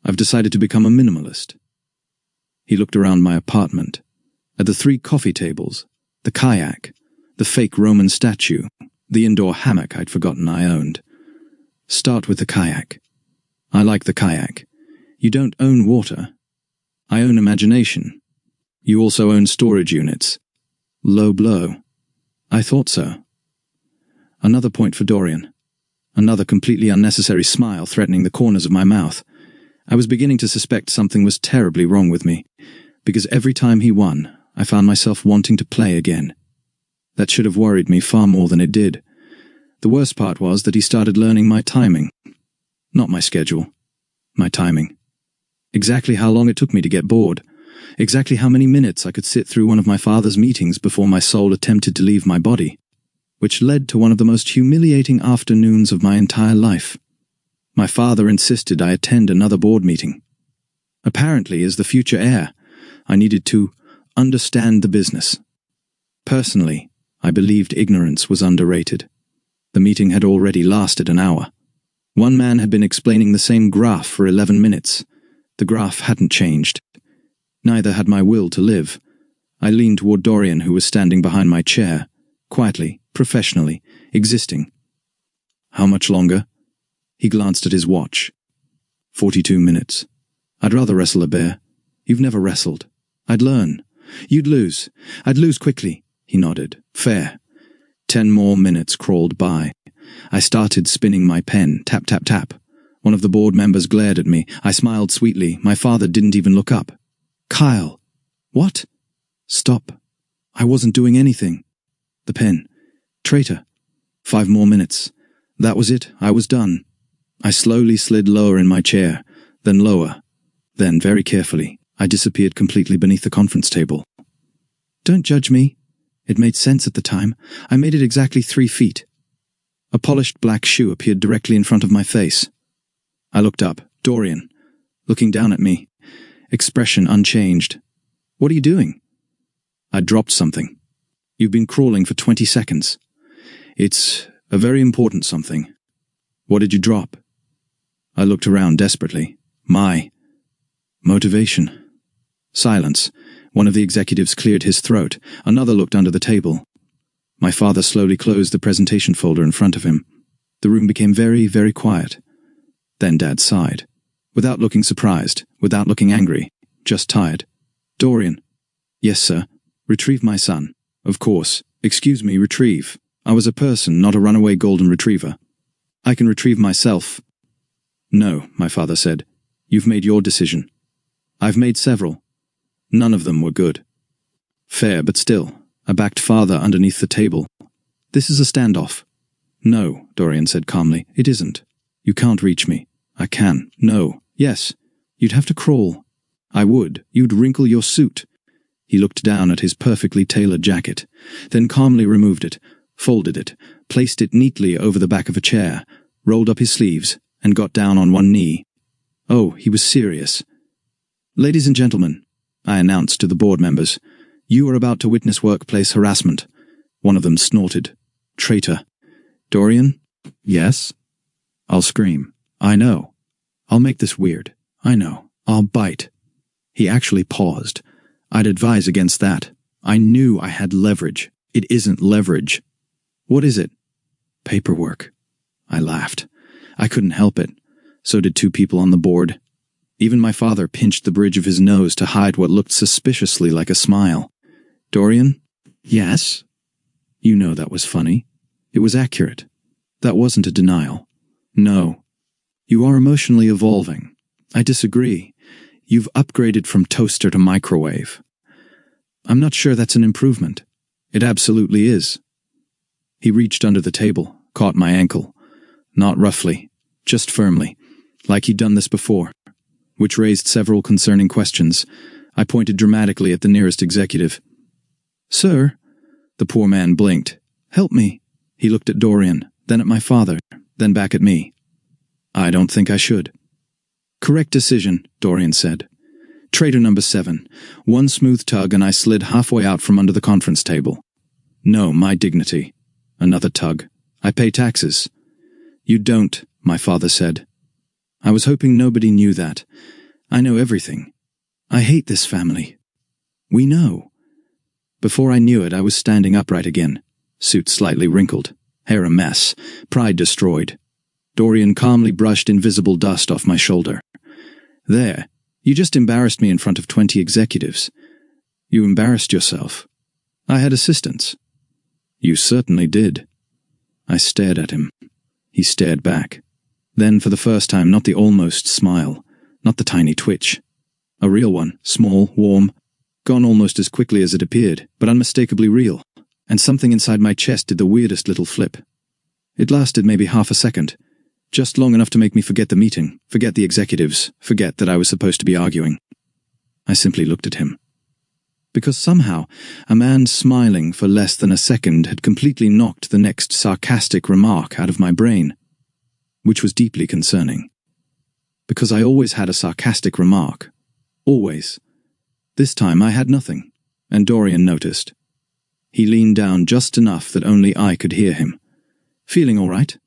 I've decided to become a minimalist. He looked around my apartment, at the 3 coffee tables, the kayak, the fake Roman statue, the indoor hammock I'd forgotten I owned. Start with the kayak. I like the kayak. You don't own water. I own imagination. You also own storage units. Low blow. I thought so. Another point for Dorian. Another completely unnecessary smile threatening the corners of my mouth. I was beginning to suspect something was terribly wrong with me, because every time he won, I found myself wanting to play again. That should have worried me far more than it did. The worst part was that he started learning my timing. Not my schedule. My timing. Exactly how long it took me to get bored. Exactly how many minutes I could sit through one of my father's meetings before my soul attempted to leave my body. which led to one of the most humiliating afternoons of my entire life. My father insisted I attend another board meeting. Apparently, as the future heir, I needed to understand the business. Personally, I believed ignorance was underrated. The meeting had already lasted an hour. One man had been explaining the same graph for 11 minutes. The graph hadn't changed. Neither had my will to live. I leaned toward Dorian, who was standing behind my chair, quietly, professionally, existing. "How much longer?" He glanced at his watch. 42 minutes. "I'd rather wrestle a bear. You've never wrestled. I'd learn. You'd lose. I'd lose quickly." He nodded. "Fair." 10 more minutes crawled by. I started spinning my pen, tap, tap, tap. One of the board members glared at me. I smiled sweetly. My father didn't even look up. "Kyle." "What?" "Stop. I wasn't doing anything." The pen. "Traitor." 5 more minutes. That was it. I was done. I slowly slid lower in my chair, then lower. Then, very carefully, I disappeared completely beneath the conference table. Don't judge me. It made sense at the time. I made it exactly 3 feet. A polished black shoe appeared directly in front of my face. I looked up. Dorian, looking down at me. Expression unchanged. "What are you doing?" I dropped something. "You've been crawling for 20 seconds. It's a very important something." "What did you drop?" I looked around desperately. My motivation. Silence. One of the executives cleared his throat. Another looked under the table. My father slowly closed the presentation folder in front of him. The room became very, very quiet. Then Dad sighed. Without looking surprised, without looking angry, just tired. "Dorian." "Yes, sir." "Retrieve my son." "Of course. Excuse me, retrieve. I was a person, not a runaway golden retriever. I can retrieve myself." "No," my father said. "You've made your decision." "I've made several. None of them were good." "Fair, but still." I backed farther underneath the table. "This is a standoff." "No," Dorian said calmly. "It isn't. You can't reach me." "I can." "No." "Yes. You'd have to crawl." "I would. You'd wrinkle your suit." He looked down at his perfectly tailored jacket, then calmly removed it, folded it, placed it neatly over the back of a chair, rolled up his sleeves, and got down on one knee. Oh, he was serious. "Ladies and gentlemen," I announced to the board members, "you are about to witness workplace harassment." One of them snorted. "Traitor." "Dorian?" "Yes?" "I'll scream." "I know." "I'll make this weird." "I know." "I'll bite." He actually paused. I'd advise against that. I knew I had leverage. It isn't leverage. "What is it?" "Paperwork." I laughed. I couldn't help it. So did 2 people on the board. Even my father pinched the bridge of his nose to hide what looked suspiciously like a smile. "Dorian?" "Yes?" "You know that was funny. It was accurate. That wasn't a denial." "No. You are emotionally evolving." "I disagree. You've upgraded from toaster to microwave." "I'm not sure that's an improvement." "It absolutely is." He reached under the table, caught my ankle. Not roughly, just firmly, like he'd done this before, which raised several concerning questions. I pointed dramatically at the nearest executive. "Sir?" The poor man blinked. "Help me." He looked at Dorian, then at my father, then back at me. "I don't think I should." "Correct decision," Dorian said. "Traitor number 7. One smooth tug and I slid halfway out from under the conference table. No, my dignity." Another tug. "I pay taxes." "You don't," my father said. "I was hoping nobody knew that. I know everything. I hate this family." "We know." Before I knew it, I was standing upright again, suit slightly wrinkled, hair a mess, pride destroyed. Dorian calmly brushed invisible dust off my shoulder. "There, you just embarrassed me in front of 20 executives. You embarrassed yourself. I had assistants." "You certainly did." I stared at him. He stared back. Then, for the first time, not the almost smile, not the tiny twitch. A real one, small, warm, gone almost as quickly as it appeared, but unmistakably real, and something inside my chest did the weirdest little flip. It lasted maybe half a second, just long enough to make me forget the meeting, forget the executives, forget that I was supposed to be arguing. I simply looked at him. Because somehow a man smiling for less than a second had completely knocked the next sarcastic remark out of my brain, which was deeply concerning. Because I always had a sarcastic remark. Always. This time I had nothing, and Dorian noticed. He leaned down just enough that only I could hear him. "Feeling all right?"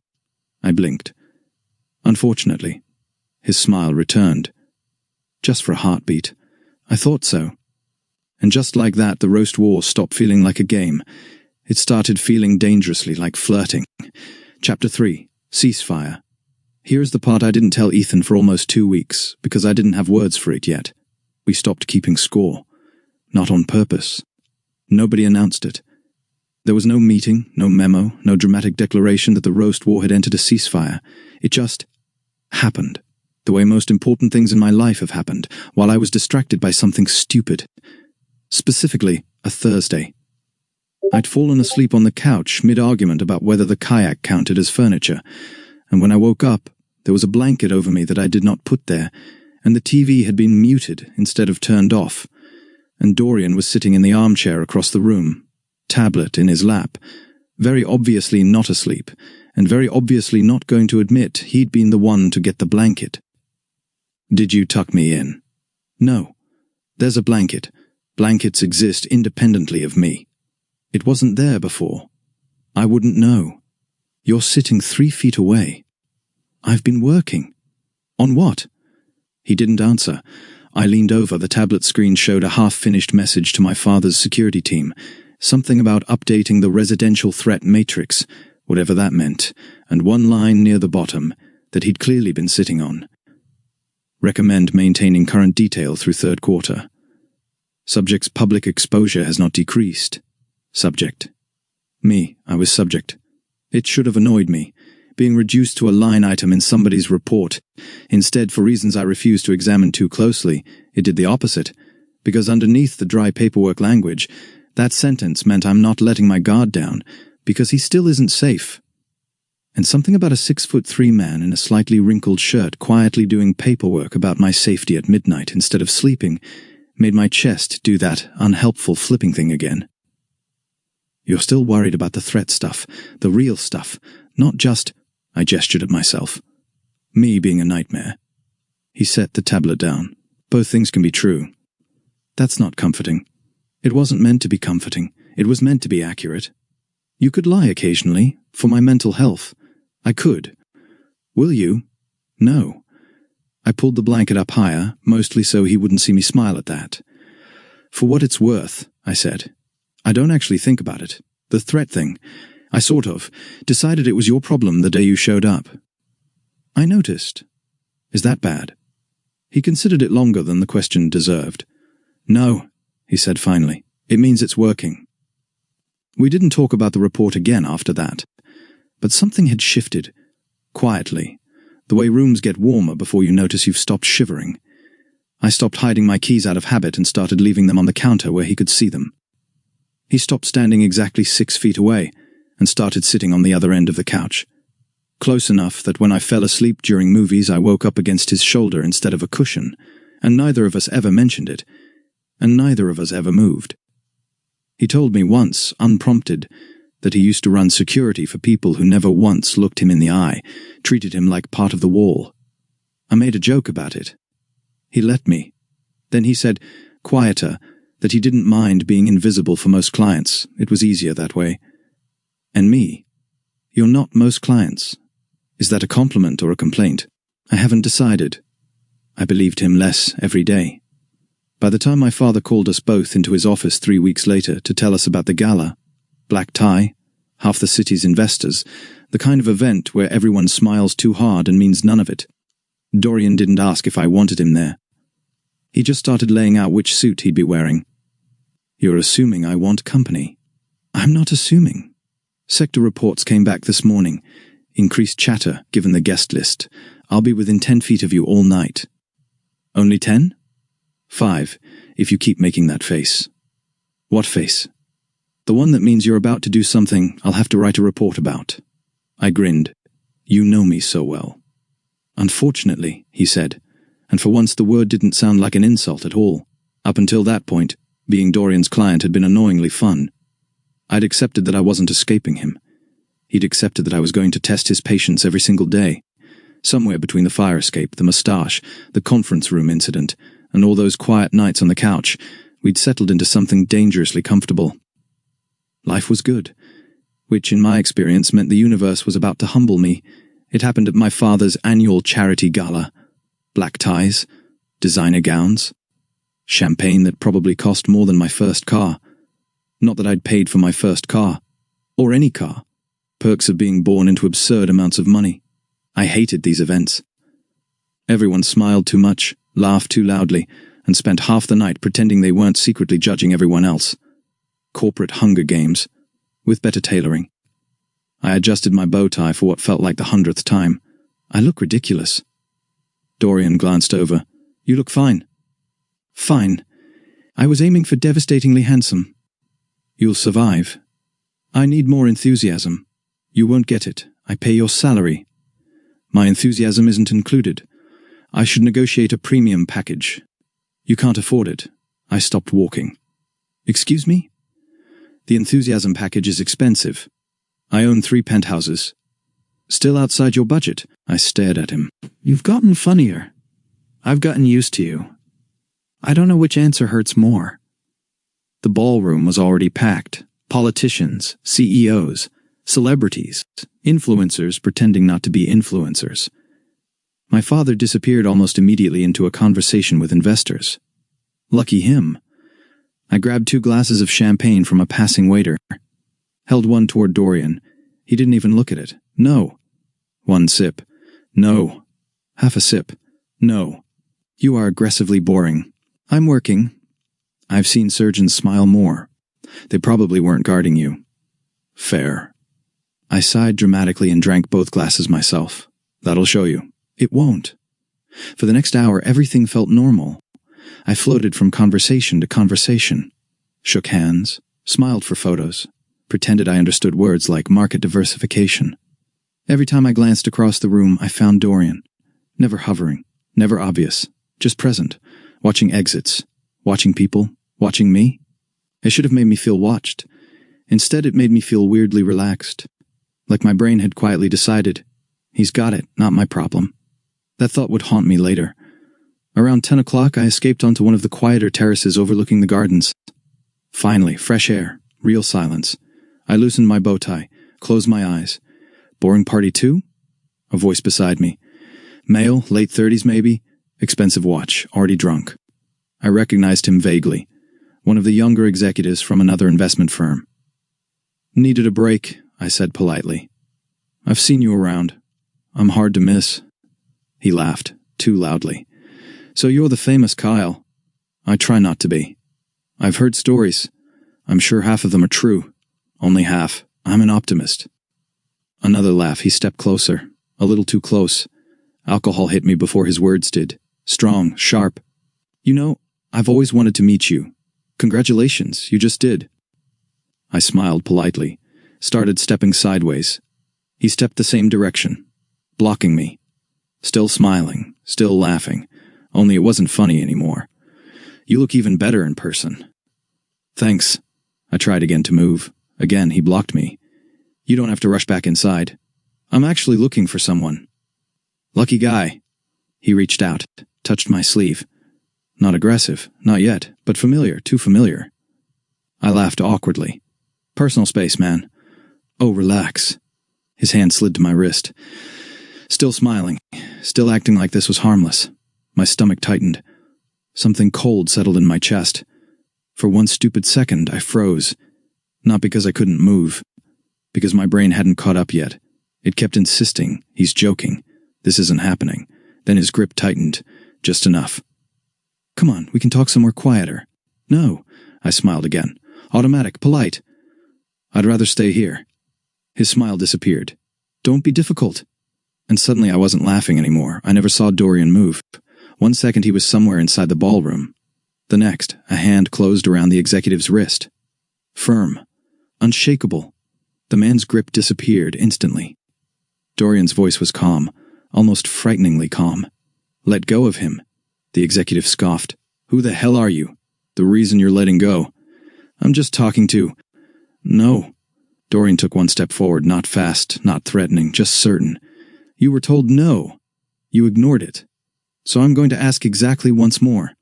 I blinked. Unfortunately, his smile returned. Just for a heartbeat. I thought so. And just like that, the roast war stopped feeling like a game. It started feeling dangerously like flirting. Chapter 3. Ceasefire. Here's the part I didn't tell Ethan for almost 2 weeks, because I didn't have words for it yet. We stopped keeping score. Not on purpose. Nobody announced it. There was no meeting, no memo, no dramatic declaration that the roast war had entered a ceasefire. It just happened. The way most important things in my life have happened, while I was distracted by something stupid. Specifically, a Thursday. I'd fallen asleep on the couch mid-argument about whether the kayak counted as furniture, and when I woke up, there was a blanket over me that I did not put there, and the TV had been muted instead of turned off, and Dorian was sitting in the armchair across the room, tablet in his lap, very obviously not asleep, and very obviously not going to admit he'd been the one to get the blanket. "Did you tuck me in?" "No. There's a blanket. Blankets exist independently of me. It wasn't there before. I wouldn't know. You're sitting 3 feet away. I've been working." "On what?" He didn't answer. I leaned over. The tablet screen showed a half-finished message to my father's security team, something about updating the residential threat matrix, whatever that meant, and one line near the bottom that he'd clearly been sitting on. "Recommend maintaining current detail through third quarter. Subject's public exposure has not decreased." Subject. Me, I was subject. It should have annoyed me, being reduced to a line item in somebody's report. Instead, for reasons I refused to examine too closely, it did the opposite, because underneath the dry paperwork language, that sentence meant I'm not letting my guard down, because he still isn't safe. And something about a 6'3" man in a slightly wrinkled shirt quietly doing paperwork about my safety at midnight instead of sleeping made my chest do that unhelpful flipping thing again. "You're still worried about the threat stuff, the real stuff, not just," I gestured at myself, "me being a nightmare." He set the tablet down. "Both things can be true." "That's not comforting." "It wasn't meant to be comforting. It was meant to be accurate. You could lie occasionally, for my mental health. I could. Will you?" "No." I pulled the blanket up higher, mostly so he wouldn't see me smile at that. "For what it's worth," I said, "I don't actually think about it. The threat thing. I sort of decided it was your problem the day you showed up." "I noticed." "Is that bad?" He considered it longer than the question deserved. "No," he said finally. "It means it's working." We didn't talk about the report again after that. But something had shifted. Quietly. The way rooms get warmer before you notice you've stopped shivering. I stopped hiding my keys out of habit and started leaving them on the counter where he could see them. He stopped standing exactly 6 feet away and started sitting on the other end of the couch. Close enough that when I fell asleep during movies I woke up against his shoulder instead of a cushion, and neither of us ever mentioned it, and neither of us ever moved. He told me once, unprompted, that he used to run security for people who never once looked him in the eye, treated him like part of the wall. I made a joke about it. He let me. Then he said, quieter, that he didn't mind being invisible for most clients. It was easier that way. And me? "You're not most clients." Is that a compliment or a complaint? I haven't decided. I believed him less every day. By the time my father called us both into his office 3 weeks later to tell us about the gala, black tie, half the city's investors, the kind of event where everyone smiles too hard and means none of it, Dorian didn't ask if I wanted him there. He just started laying out which suit he'd be wearing. "You're assuming I want company." "I'm not assuming." Sector reports came back this morning. Increased chatter, given the guest list. "I'll be within 10 feet of you all night." "Only 10? 5, if you keep making that face." "What face?" "The one that means you're about to do something I'll have to write a report about." I grinned. "You know me so well." "Unfortunately," he said, and for once the word didn't sound like an insult at all. Up until that point, Being Dorian's client had been annoyingly fun. I'd accepted that I wasn't escaping him. He'd accepted that I was going to test his patience every single day. Somewhere between the fire escape, the moustache, the conference room incident, and all those quiet nights on the couch, we'd settled into something dangerously comfortable. Life was good, which in my experience meant the universe was about to humble me. It happened at my father's annual charity gala. Black ties, designer gowns, champagne that probably cost more than my first car. Not that I'd paid for my first car, or any car. Perks of being born into absurd amounts of money. I hated these events. Everyone smiled too much, laughed too loudly, and spent half the night pretending they weren't secretly judging everyone else. Corporate Hunger Games, with better tailoring. I adjusted my bow tie for what felt like the 100th time. I look ridiculous. Dorian glanced over. You look fine. Fine. I was aiming for devastatingly handsome. You'll survive. I need more enthusiasm. You won't get it. I pay your salary. My enthusiasm isn't included. I should negotiate a premium package. You can't afford it. I stopped walking. Excuse me? The enthusiasm package is expensive. I own 3 penthouses. Still outside your budget? I stared at him. You've gotten funnier. I've gotten used to you. I don't know which answer hurts more. The ballroom was already packed. Politicians, CEOs, celebrities, influencers pretending not to be influencers. My father disappeared almost immediately into a conversation with investors. Lucky him. I grabbed 2 glasses of champagne from a passing waiter. Held one toward Dorian. He didn't even look at it. No. 1 sip. No. Half a sip. No. You are aggressively boring. I'm working. I've seen surgeons smile more. They probably weren't guarding you. Fair. I sighed dramatically and drank both glasses myself. That'll show you. It won't. For the next hour, everything felt normal. I floated from conversation to conversation, shook hands, smiled for photos, pretended I understood words like market diversification. Every time I glanced across the room, I found Dorian. Never hovering, never obvious, just present, watching exits, watching people, watching me. It should have made me feel watched. Instead, it made me feel weirdly relaxed. Like my brain had quietly decided, he's got it, not my problem. That thought would haunt me later. Around 10 o'clock, I escaped onto one of the quieter terraces overlooking the gardens. Finally, fresh air, real silence. I loosened my bow tie, closed my eyes. Boring party too? A voice beside me. Male, late 30s maybe, expensive watch, already drunk. I recognized him vaguely. One of the younger executives from another investment firm. Needed a break, I said politely. I've seen you around. I'm hard to miss. He laughed, too loudly. So you're the famous Kyle. I try not to be. I've heard stories. I'm sure half of them are true. Only half. I'm an optimist. Another laugh. He stepped closer. A little too close. Alcohol hit me before his words did. Strong, sharp. You know, I've always wanted to meet you. Congratulations, you just did. I smiled politely, started stepping sideways. He stepped the same direction, blocking me. Still smiling, still laughing, only it wasn't funny anymore. You look even better in person. Thanks. I tried again to move. Again, he blocked me. You don't have to rush back inside. I'm actually looking for someone. Lucky guy. He reached out, touched my sleeve. Not aggressive, not yet, but familiar, too familiar. I laughed awkwardly. Personal space, man. Oh, relax. His hand slid to my wrist. Still smiling, still acting like this was harmless. My stomach tightened. Something cold settled in my chest. For one stupid second, I froze. Not because I couldn't move. Because my brain hadn't caught up yet. It kept insisting, he's joking. This isn't happening. Then his grip tightened. Just enough. Come on, we can talk somewhere quieter. No, I smiled again. Automatic, polite. I'd rather stay here. His smile disappeared. Don't be difficult. And suddenly I wasn't laughing anymore. I never saw Dorian move. 1 second he was somewhere inside the ballroom. The next, a hand closed around the executive's wrist. Firm. Unshakable. The man's grip disappeared instantly. Dorian's voice was calm, almost frighteningly calm. Let go of him. The executive scoffed. Who the hell are you? The reason you're letting go. I'm just talking to... No. Dorian took one step forward, not fast, not threatening, just certain. You were told no. You ignored it. So I'm going to ask exactly once more.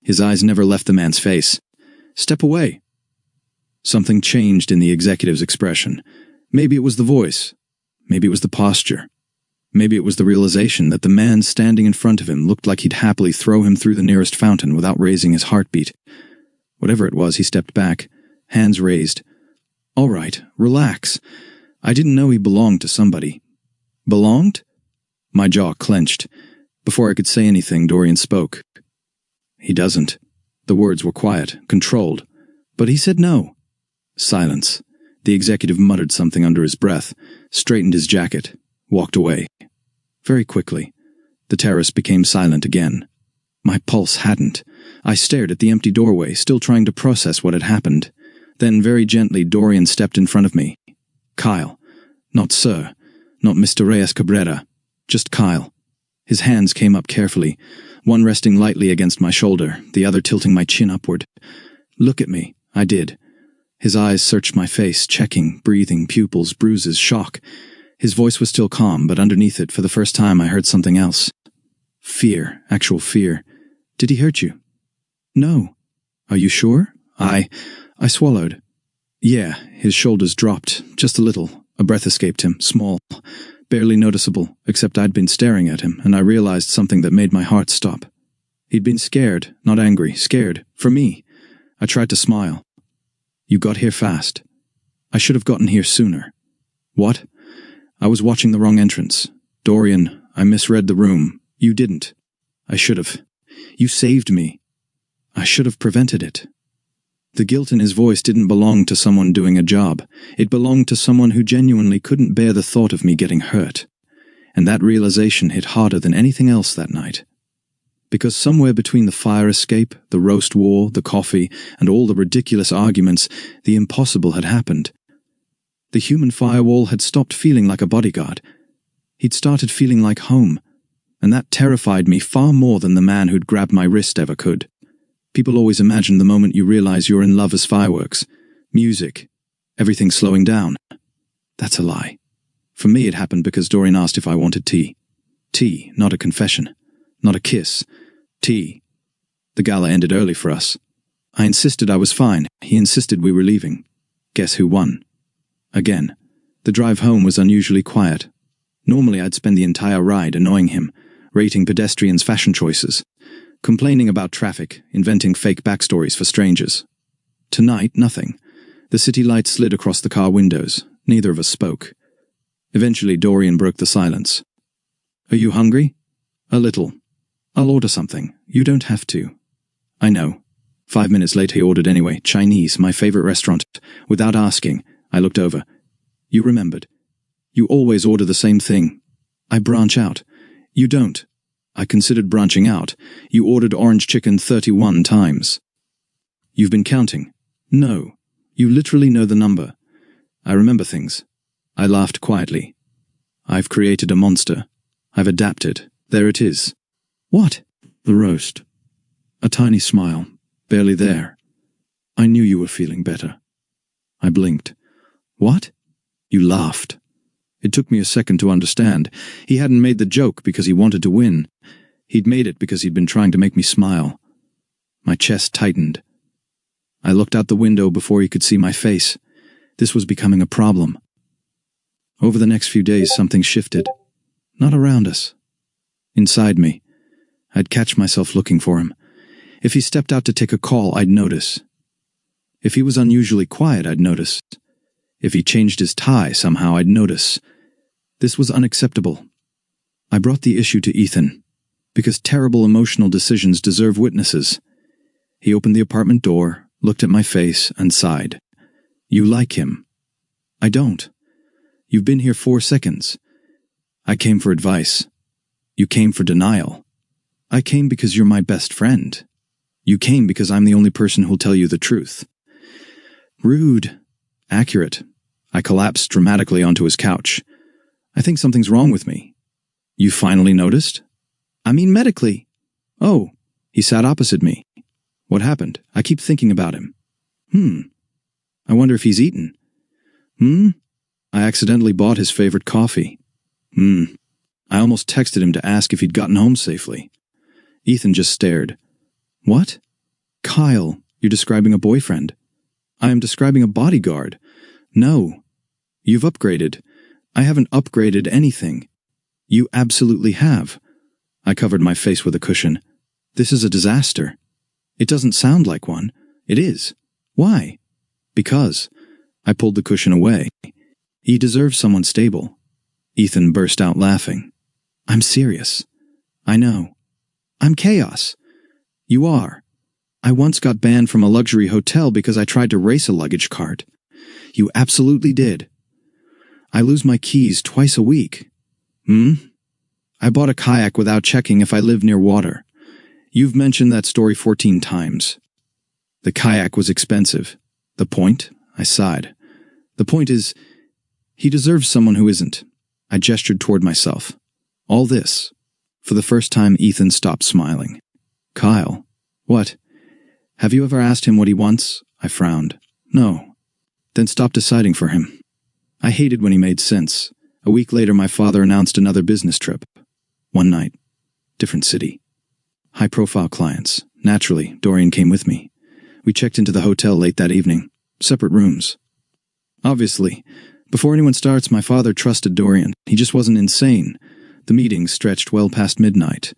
His eyes never left the man's face. Step away. Something changed in the executive's expression. Maybe it was the voice. Maybe it was the posture. Maybe it was the realization that the man standing in front of him looked like he'd happily throw him through the nearest fountain without raising his heartbeat. Whatever it was, he stepped back, hands raised. All right, relax. I didn't know he belonged to somebody. Belonged? My jaw clenched. Before I could say anything, Dorian spoke. He doesn't. The words were quiet, controlled. But he said no. Silence. The executive muttered something under his breath, straightened his jacket, walked away. Very quickly, the terrace became silent again. My pulse hadn't. I stared at the empty doorway, still trying to process what had happened. Then, very gently, Dorian stepped in front of me. Kyle. Not Sir. Not Mr. Reyes Cabrera. Just Kyle. His hands came up carefully, one resting lightly against my shoulder, the other tilting my chin upward. Look at me. I did. His eyes searched my face, checking, breathing, pupils, bruises, shock. His voice was still calm, but underneath it, for the first time, I heard something else. Fear. Actual fear. Did he hurt you? No. Are you sure? I swallowed. Yeah, his shoulders dropped, just a little. A breath escaped him, small, barely noticeable, except I'd been staring at him, and I realized something that made my heart stop. He'd been scared, not angry, scared, for me. I tried to smile. You got here fast. I should have gotten here sooner. What? I was watching the wrong entrance. Dorian, I misread the room. You didn't. I should have. You saved me. I should have prevented it. The guilt in his voice didn't belong to someone doing a job. It belonged to someone who genuinely couldn't bear the thought of me getting hurt. And that realization hit harder than anything else that night. Because somewhere between the fire escape, the roast war, the coffee, and all the ridiculous arguments, the impossible had happened. The human firewall had stopped feeling like a bodyguard. He'd started feeling like home, and that terrified me far more than the man who'd grabbed my wrist ever could. People always imagine the moment you realize you're in love as fireworks, music, everything slowing down. That's a lie. For me, it happened because Dorian asked if I wanted tea. Tea, not a confession, not a kiss. Tea. The gala ended early for us. I insisted I was fine. He insisted we were leaving. Guess who won? Again. The drive home was unusually quiet. Normally I'd spend the entire ride annoying him, rating pedestrians' fashion choices, complaining about traffic, inventing fake backstories for strangers. Tonight, nothing. The city lights slid across the car windows. Neither of us spoke. Eventually, Dorian broke the silence. Are you hungry? A little. I'll order something. You don't have to. I know. 5 minutes later, he ordered anyway. Chinese, my favorite restaurant. Without asking, I looked over. You remembered. You always order the same thing. I branch out. You don't. I considered branching out. You ordered orange chicken 31 times. You've been counting. No. You literally know the number. I remember things. I laughed quietly. I've created a monster. I've adapted. There it is. What? The roast. A tiny smile. Barely there. I knew you were feeling better. I blinked. What? You laughed. It took me a second to understand. He hadn't made the joke because he wanted to win. He'd made it because he'd been trying to make me smile. My chest tightened. I looked out the window before he could see my face. This was becoming a problem. Over the next few days, something shifted. Not around us. Inside me. I'd catch myself looking for him. If he stepped out to take a call, I'd notice. If he was unusually quiet, I'd notice. If he changed his tie somehow, I'd notice. This was unacceptable. I brought the issue to Ethan, because terrible emotional decisions deserve witnesses. He opened the apartment door, looked at my face, and sighed. You like him. I don't. You've been here 4 seconds. I came for advice. You came for denial. I came because you're my best friend. You came because I'm the only person who'll tell you the truth. Rude. Accurate. I collapsed dramatically onto his couch. I think something's wrong with me. You finally noticed? I mean medically. Oh, he sat opposite me. What happened? I keep thinking about him. I wonder if he's eaten. I accidentally bought his favorite coffee. I almost texted him to ask if he'd gotten home safely. Ethan just stared. What? Kyle, you're describing a boyfriend. I am describing a bodyguard. No. You've upgraded. I haven't upgraded anything. You absolutely have. I covered my face with a cushion. This is a disaster. It doesn't sound like one. It is. Why? Because. I pulled the cushion away. He deserves someone stable. Ethan burst out laughing. I'm serious. I know. I'm chaos. You are. I once got banned from a luxury hotel because I tried to race a luggage cart. You absolutely did. I lose my keys twice a week. I bought a kayak without checking if I live near water. You've mentioned that story 14 times. The kayak was expensive. The point? I sighed. The point is, he deserves someone who isn't. I gestured toward myself. All this. For the first time, Ethan stopped smiling. Kyle. What? Have you ever asked him what he wants? I frowned. No. Then stop deciding for him. I hated when he made sense. A week later, my father announced another business trip. One night. Different city. High-profile clients. Naturally, Dorian came with me. We checked into the hotel late that evening. Separate rooms. Obviously, before anyone starts, my father trusted Dorian. He just wasn't insane. The meeting stretched well past midnight.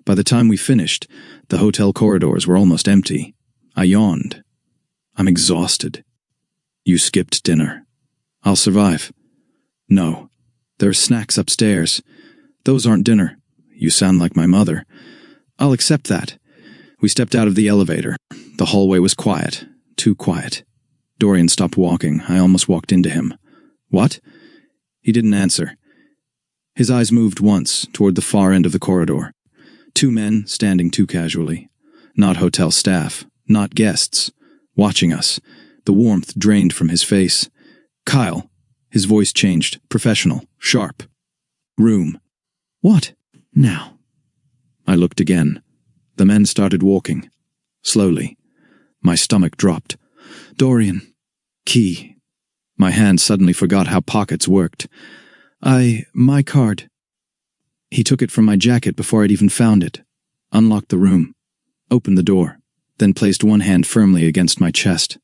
By the time we finished, the hotel corridors were almost empty. I yawned. I'm exhausted. You skipped dinner. I'll survive. No. There are snacks upstairs. Those aren't dinner. You sound like my mother. I'll accept that. We stepped out of the elevator. The hallway was quiet. Too quiet. Dorian stopped walking. I almost walked into him. What? He didn't answer. His eyes moved once toward the far end of the corridor. Two men standing too casually. Not hotel staff. Not guests. Watching us. The warmth drained from his face. Kyle. His voice changed. Professional. Sharp. Room. What? Now. I looked again. The men started walking. Slowly. My stomach dropped. Dorian. Key. My hand suddenly forgot how pockets worked. My card. He took it from my jacket before I'd even found it. Unlocked the room. Opened the door. Then placed one hand firmly against my chest.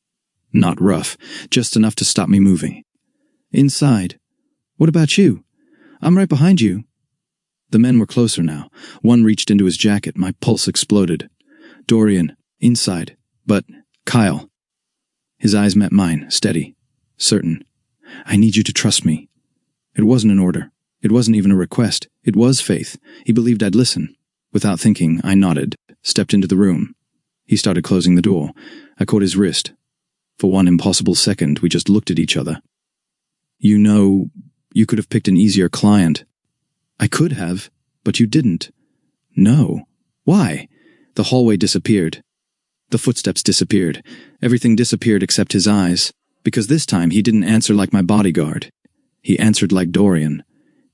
Not rough. Just enough to stop me moving. Inside. What about you? I'm right behind you. The men were closer now. One reached into his jacket. My pulse exploded. Dorian. Inside. But Kyle. His eyes met mine. Steady. Certain. I need you to trust me. It wasn't an order. It wasn't even a request. It was faith. He believed I'd listen. Without thinking, I nodded, stepped into the room. He started closing the door. I caught his wrist. For one impossible second, we just looked at each other. You know, you could have picked an easier client. I could have, but you didn't. No. Why? The hallway disappeared. The footsteps disappeared. Everything disappeared except his eyes. Because this time he didn't answer like my bodyguard. He answered like Dorian.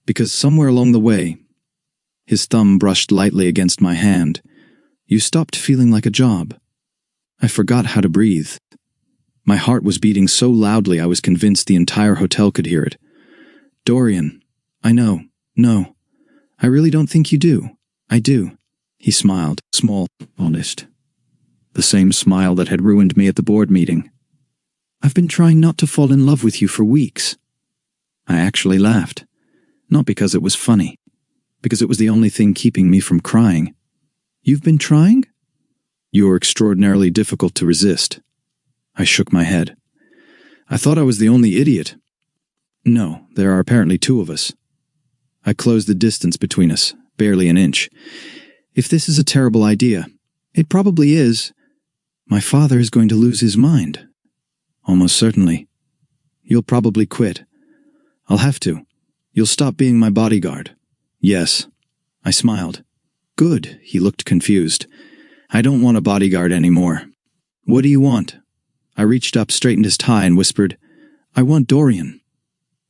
Because somewhere along the way, his thumb brushed lightly against my hand. You stopped feeling like a job. I forgot how to breathe. My heart was beating so loudly I was convinced the entire hotel could hear it. Dorian, I know. No. I really don't think you do. I do. He smiled, small, honest. The same smile that had ruined me at the board meeting. I've been trying not to fall in love with you for weeks. I actually laughed. Not because it was funny. Because it was the only thing keeping me from crying. You've been trying? You're extraordinarily difficult to resist. I shook my head. I thought I was the only idiot. No, there are apparently two of us. I closed the distance between us, barely an inch. If this is a terrible idea, it probably is. My father is going to lose his mind. Almost certainly. You'll probably quit. I'll have to. You'll stop being my bodyguard. Yes. I smiled. Good. He looked confused. I don't want a bodyguard anymore. What do you want? I reached up, straightened his tie, and whispered, I want Dorian.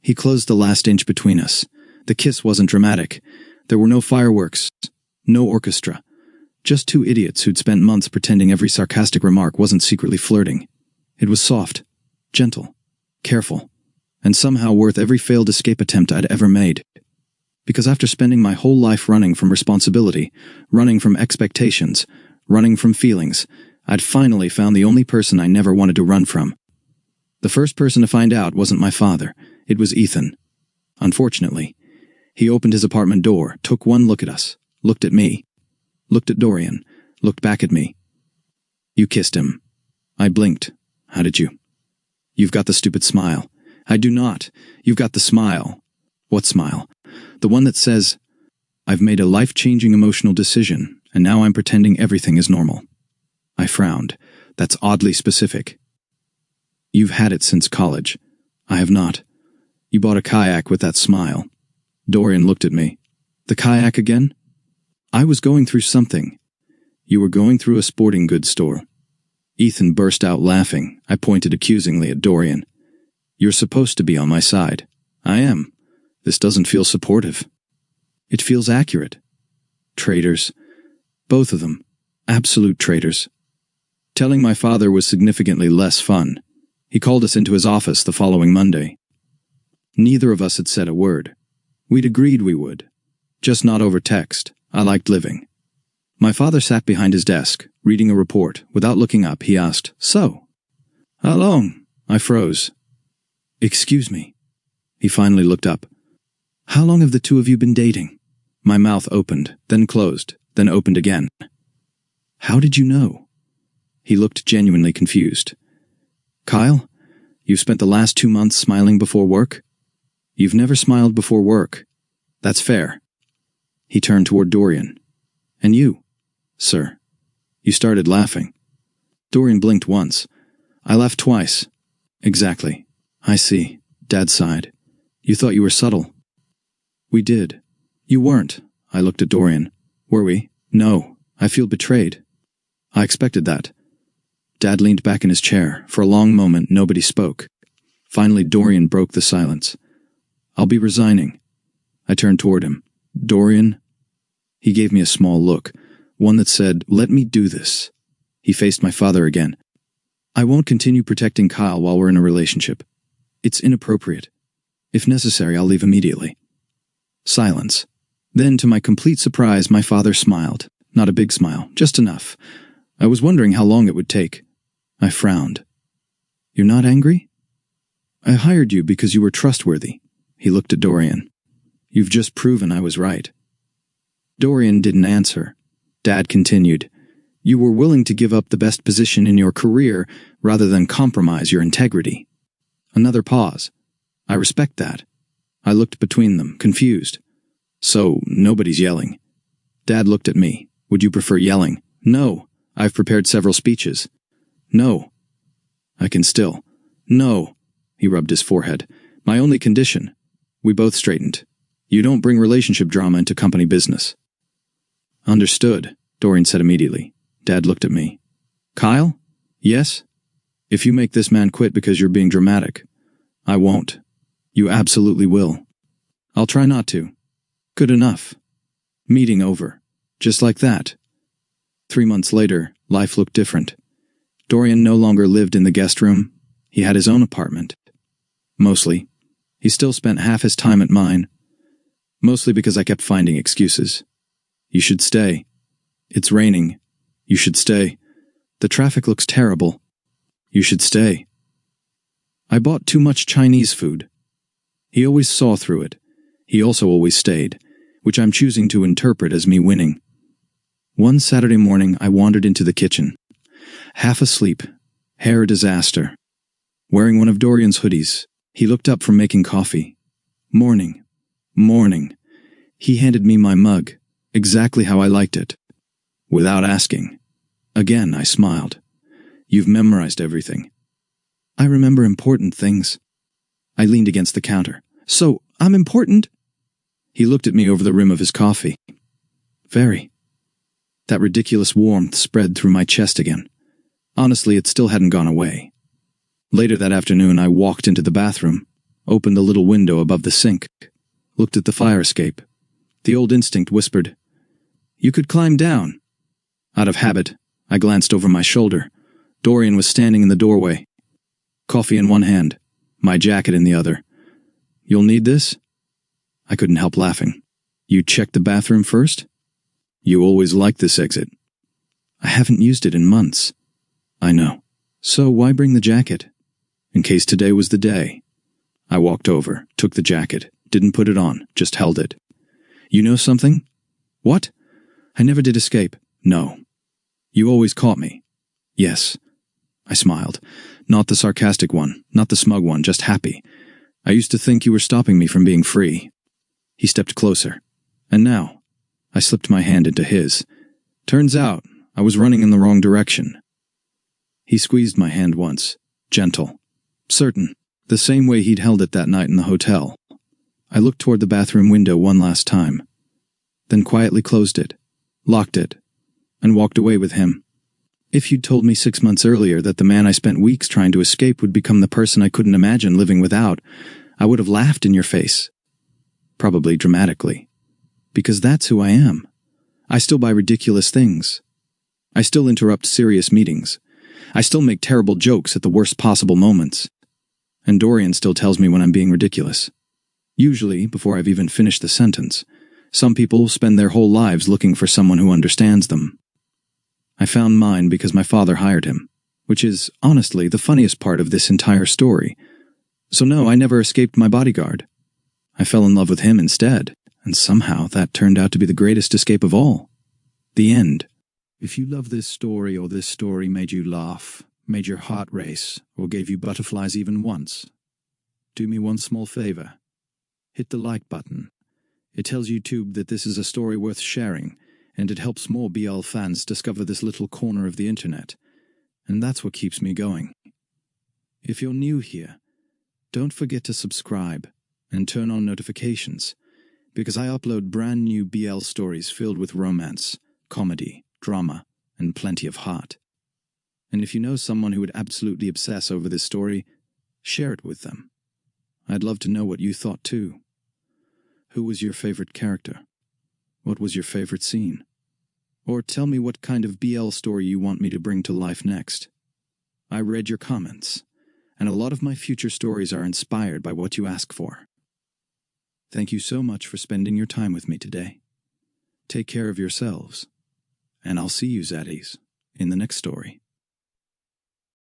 He closed the last inch between us. The kiss wasn't dramatic. There were no fireworks, no orchestra. Just two idiots who'd spent months pretending every sarcastic remark wasn't secretly flirting. It was soft, gentle, careful, and somehow worth every failed escape attempt I'd ever made. Because after spending my whole life running from responsibility, running from expectations, running from feelings, I'd finally found the only person I never wanted to run from. The first person to find out wasn't my father. It was Ethan. Unfortunately, he opened his apartment door, took one look at us, looked at me, looked at Dorian, looked back at me. "You kissed him." I blinked. "How did you?" "You've got the stupid smile." "I do not. You've got the smile." "What smile?" "The one that says, I've made a life-changing emotional decision, and now I'm pretending everything is normal." I frowned. "That's oddly specific." "You've had it since college." "I have not." "You bought a kayak with that smile." Dorian looked at me. "The kayak again?" "I was going through something." "You were going through a sporting goods store." Ethan burst out laughing. I pointed accusingly at Dorian. "You're supposed to be on my side." "I am." "This doesn't feel supportive." "It feels accurate." Traitors. Both of them. Absolute traitors. Telling my father was significantly less fun. He called us into his office the following Monday. Neither of us had said a word. We'd agreed we would. Just not over text. I liked living. My father sat behind his desk, reading a report. Without looking up, he asked, "So, how long?" I froze. "Excuse me." He finally looked up. "How long have the two of you been dating?" My mouth opened, then closed, then opened again. "How did you know?" He looked genuinely confused. "Kyle, you've spent the last 2 months smiling before work?" "You've never smiled before work." "That's fair." He turned toward Dorian. "And you, sir?" You started laughing. Dorian blinked once. I laughed twice. "Exactly. I see." Dad sighed. "You thought you were subtle." "We did." "You weren't." I looked at Dorian. "Were we?" "No. I feel betrayed." "I expected that." Dad leaned back in his chair. For a long moment, nobody spoke. Finally, Dorian broke the silence. "I'll be resigning." I turned toward him. "Dorian?" He gave me a small look, one that said, "Let me do this." He faced my father again. "I won't continue protecting Kyle while we're in a relationship. It's inappropriate. If necessary, I'll leave immediately." Silence. Then, to my complete surprise, my father smiled. Not a big smile, just enough. I was wondering how long it would take. I frowned. "You're not angry?" "I hired you because you were trustworthy." He looked at Dorian. "You've just proven I was right." Dorian didn't answer. Dad continued. "You were willing to give up the best position in your career rather than compromise your integrity." Another pause. "I respect that." I looked between them, confused. "So, nobody's yelling." Dad looked at me. "Would you prefer yelling?" "No. I've prepared several speeches." "No." "I can still." "No." He rubbed his forehead. "My only condition." We both straightened. "You don't bring relationship drama into company business." "Understood," Dorian said immediately. Dad looked at me. "Kyle?" "Yes?" "If you make this man quit because you're being dramatic." "I won't." "You absolutely will." "I'll try not to." "Good enough." Meeting over. Just like that. 3 months later, life looked different. Dorian no longer lived in the guest room. He had his own apartment. Mostly. He still spent half his time at mine. Mostly because I kept finding excuses. "You should stay." "It's raining." "You should stay." "The traffic looks terrible." "You should stay." I bought too much Chinese food. He always saw through it. He also always stayed, which I'm choosing to interpret as me winning. One Saturday morning, I wandered into the kitchen. Half asleep, hair a disaster. Wearing one of Dorian's hoodies, he looked up from making coffee. Morning. Morning. He handed me my mug, exactly how I liked it. Without asking. Again, I smiled. "You've memorized everything." "I remember important things." I leaned against the counter. "So, I'm important?" He looked at me over the rim of his coffee. "Very." That ridiculous warmth spread through my chest again. Honestly, it still hadn't gone away. Later that afternoon, I walked into the bathroom, opened the little window above the sink, looked at the fire escape. The old instinct whispered, "You could climb down." Out of habit, I glanced over my shoulder. Dorian was standing in the doorway. Coffee in one hand, my jacket in the other. "You'll need this?" I couldn't help laughing. "You checked the bathroom first?" "You always liked this exit." "I haven't used it in months." "I know. So why bring the jacket?" "In case today was the day." I walked over, took the jacket, didn't put it on, just held it. "You know something?" "What?" "I never did escape." "No." "You always caught me." "Yes." I smiled. Not the sarcastic one, not the smug one, just happy. "I used to think you were stopping me from being free." He stepped closer. "And now?" I slipped my hand into his. "Turns out, I was running in the wrong direction." He squeezed my hand once, gentle, certain, the same way he'd held it that night in the hotel. I looked toward the bathroom window one last time, then quietly closed it, locked it, and walked away with him. If you'd told me 6 months earlier that the man I spent weeks trying to escape would become the person I couldn't imagine living without, I would have laughed in your face. Probably dramatically. Because that's who I am. I still buy ridiculous things. I still interrupt serious meetings. I still make terrible jokes at the worst possible moments. And Dorian still tells me when I'm being ridiculous. Usually, before I've even finished the sentence. Some people spend their whole lives looking for someone who understands them. I found mine because my father hired him, which is, honestly, the funniest part of this entire story. So no, I never escaped my bodyguard. I fell in love with him instead, and somehow that turned out to be the greatest escape of all. The end. If you love this story or this story made you laugh, made your heart race, or gave you butterflies even once, do me one small favor. Hit the like button. It tells YouTube that this is a story worth sharing, and it helps more BL fans discover this little corner of the internet. And that's what keeps me going. If you're new here, don't forget to subscribe and turn on notifications, because I upload brand new BL stories filled with romance, comedy, drama, and plenty of heart. And if you know someone who would absolutely obsess over this story, share it with them. I'd love to know what you thought too. Who was your favorite character? What was your favorite scene? Or tell me what kind of BL story you want me to bring to life next. I read your comments, and a lot of my future stories are inspired by what you ask for. Thank you so much for spending your time with me today. Take care of yourselves, and I'll see you, Zaddies, in the next story.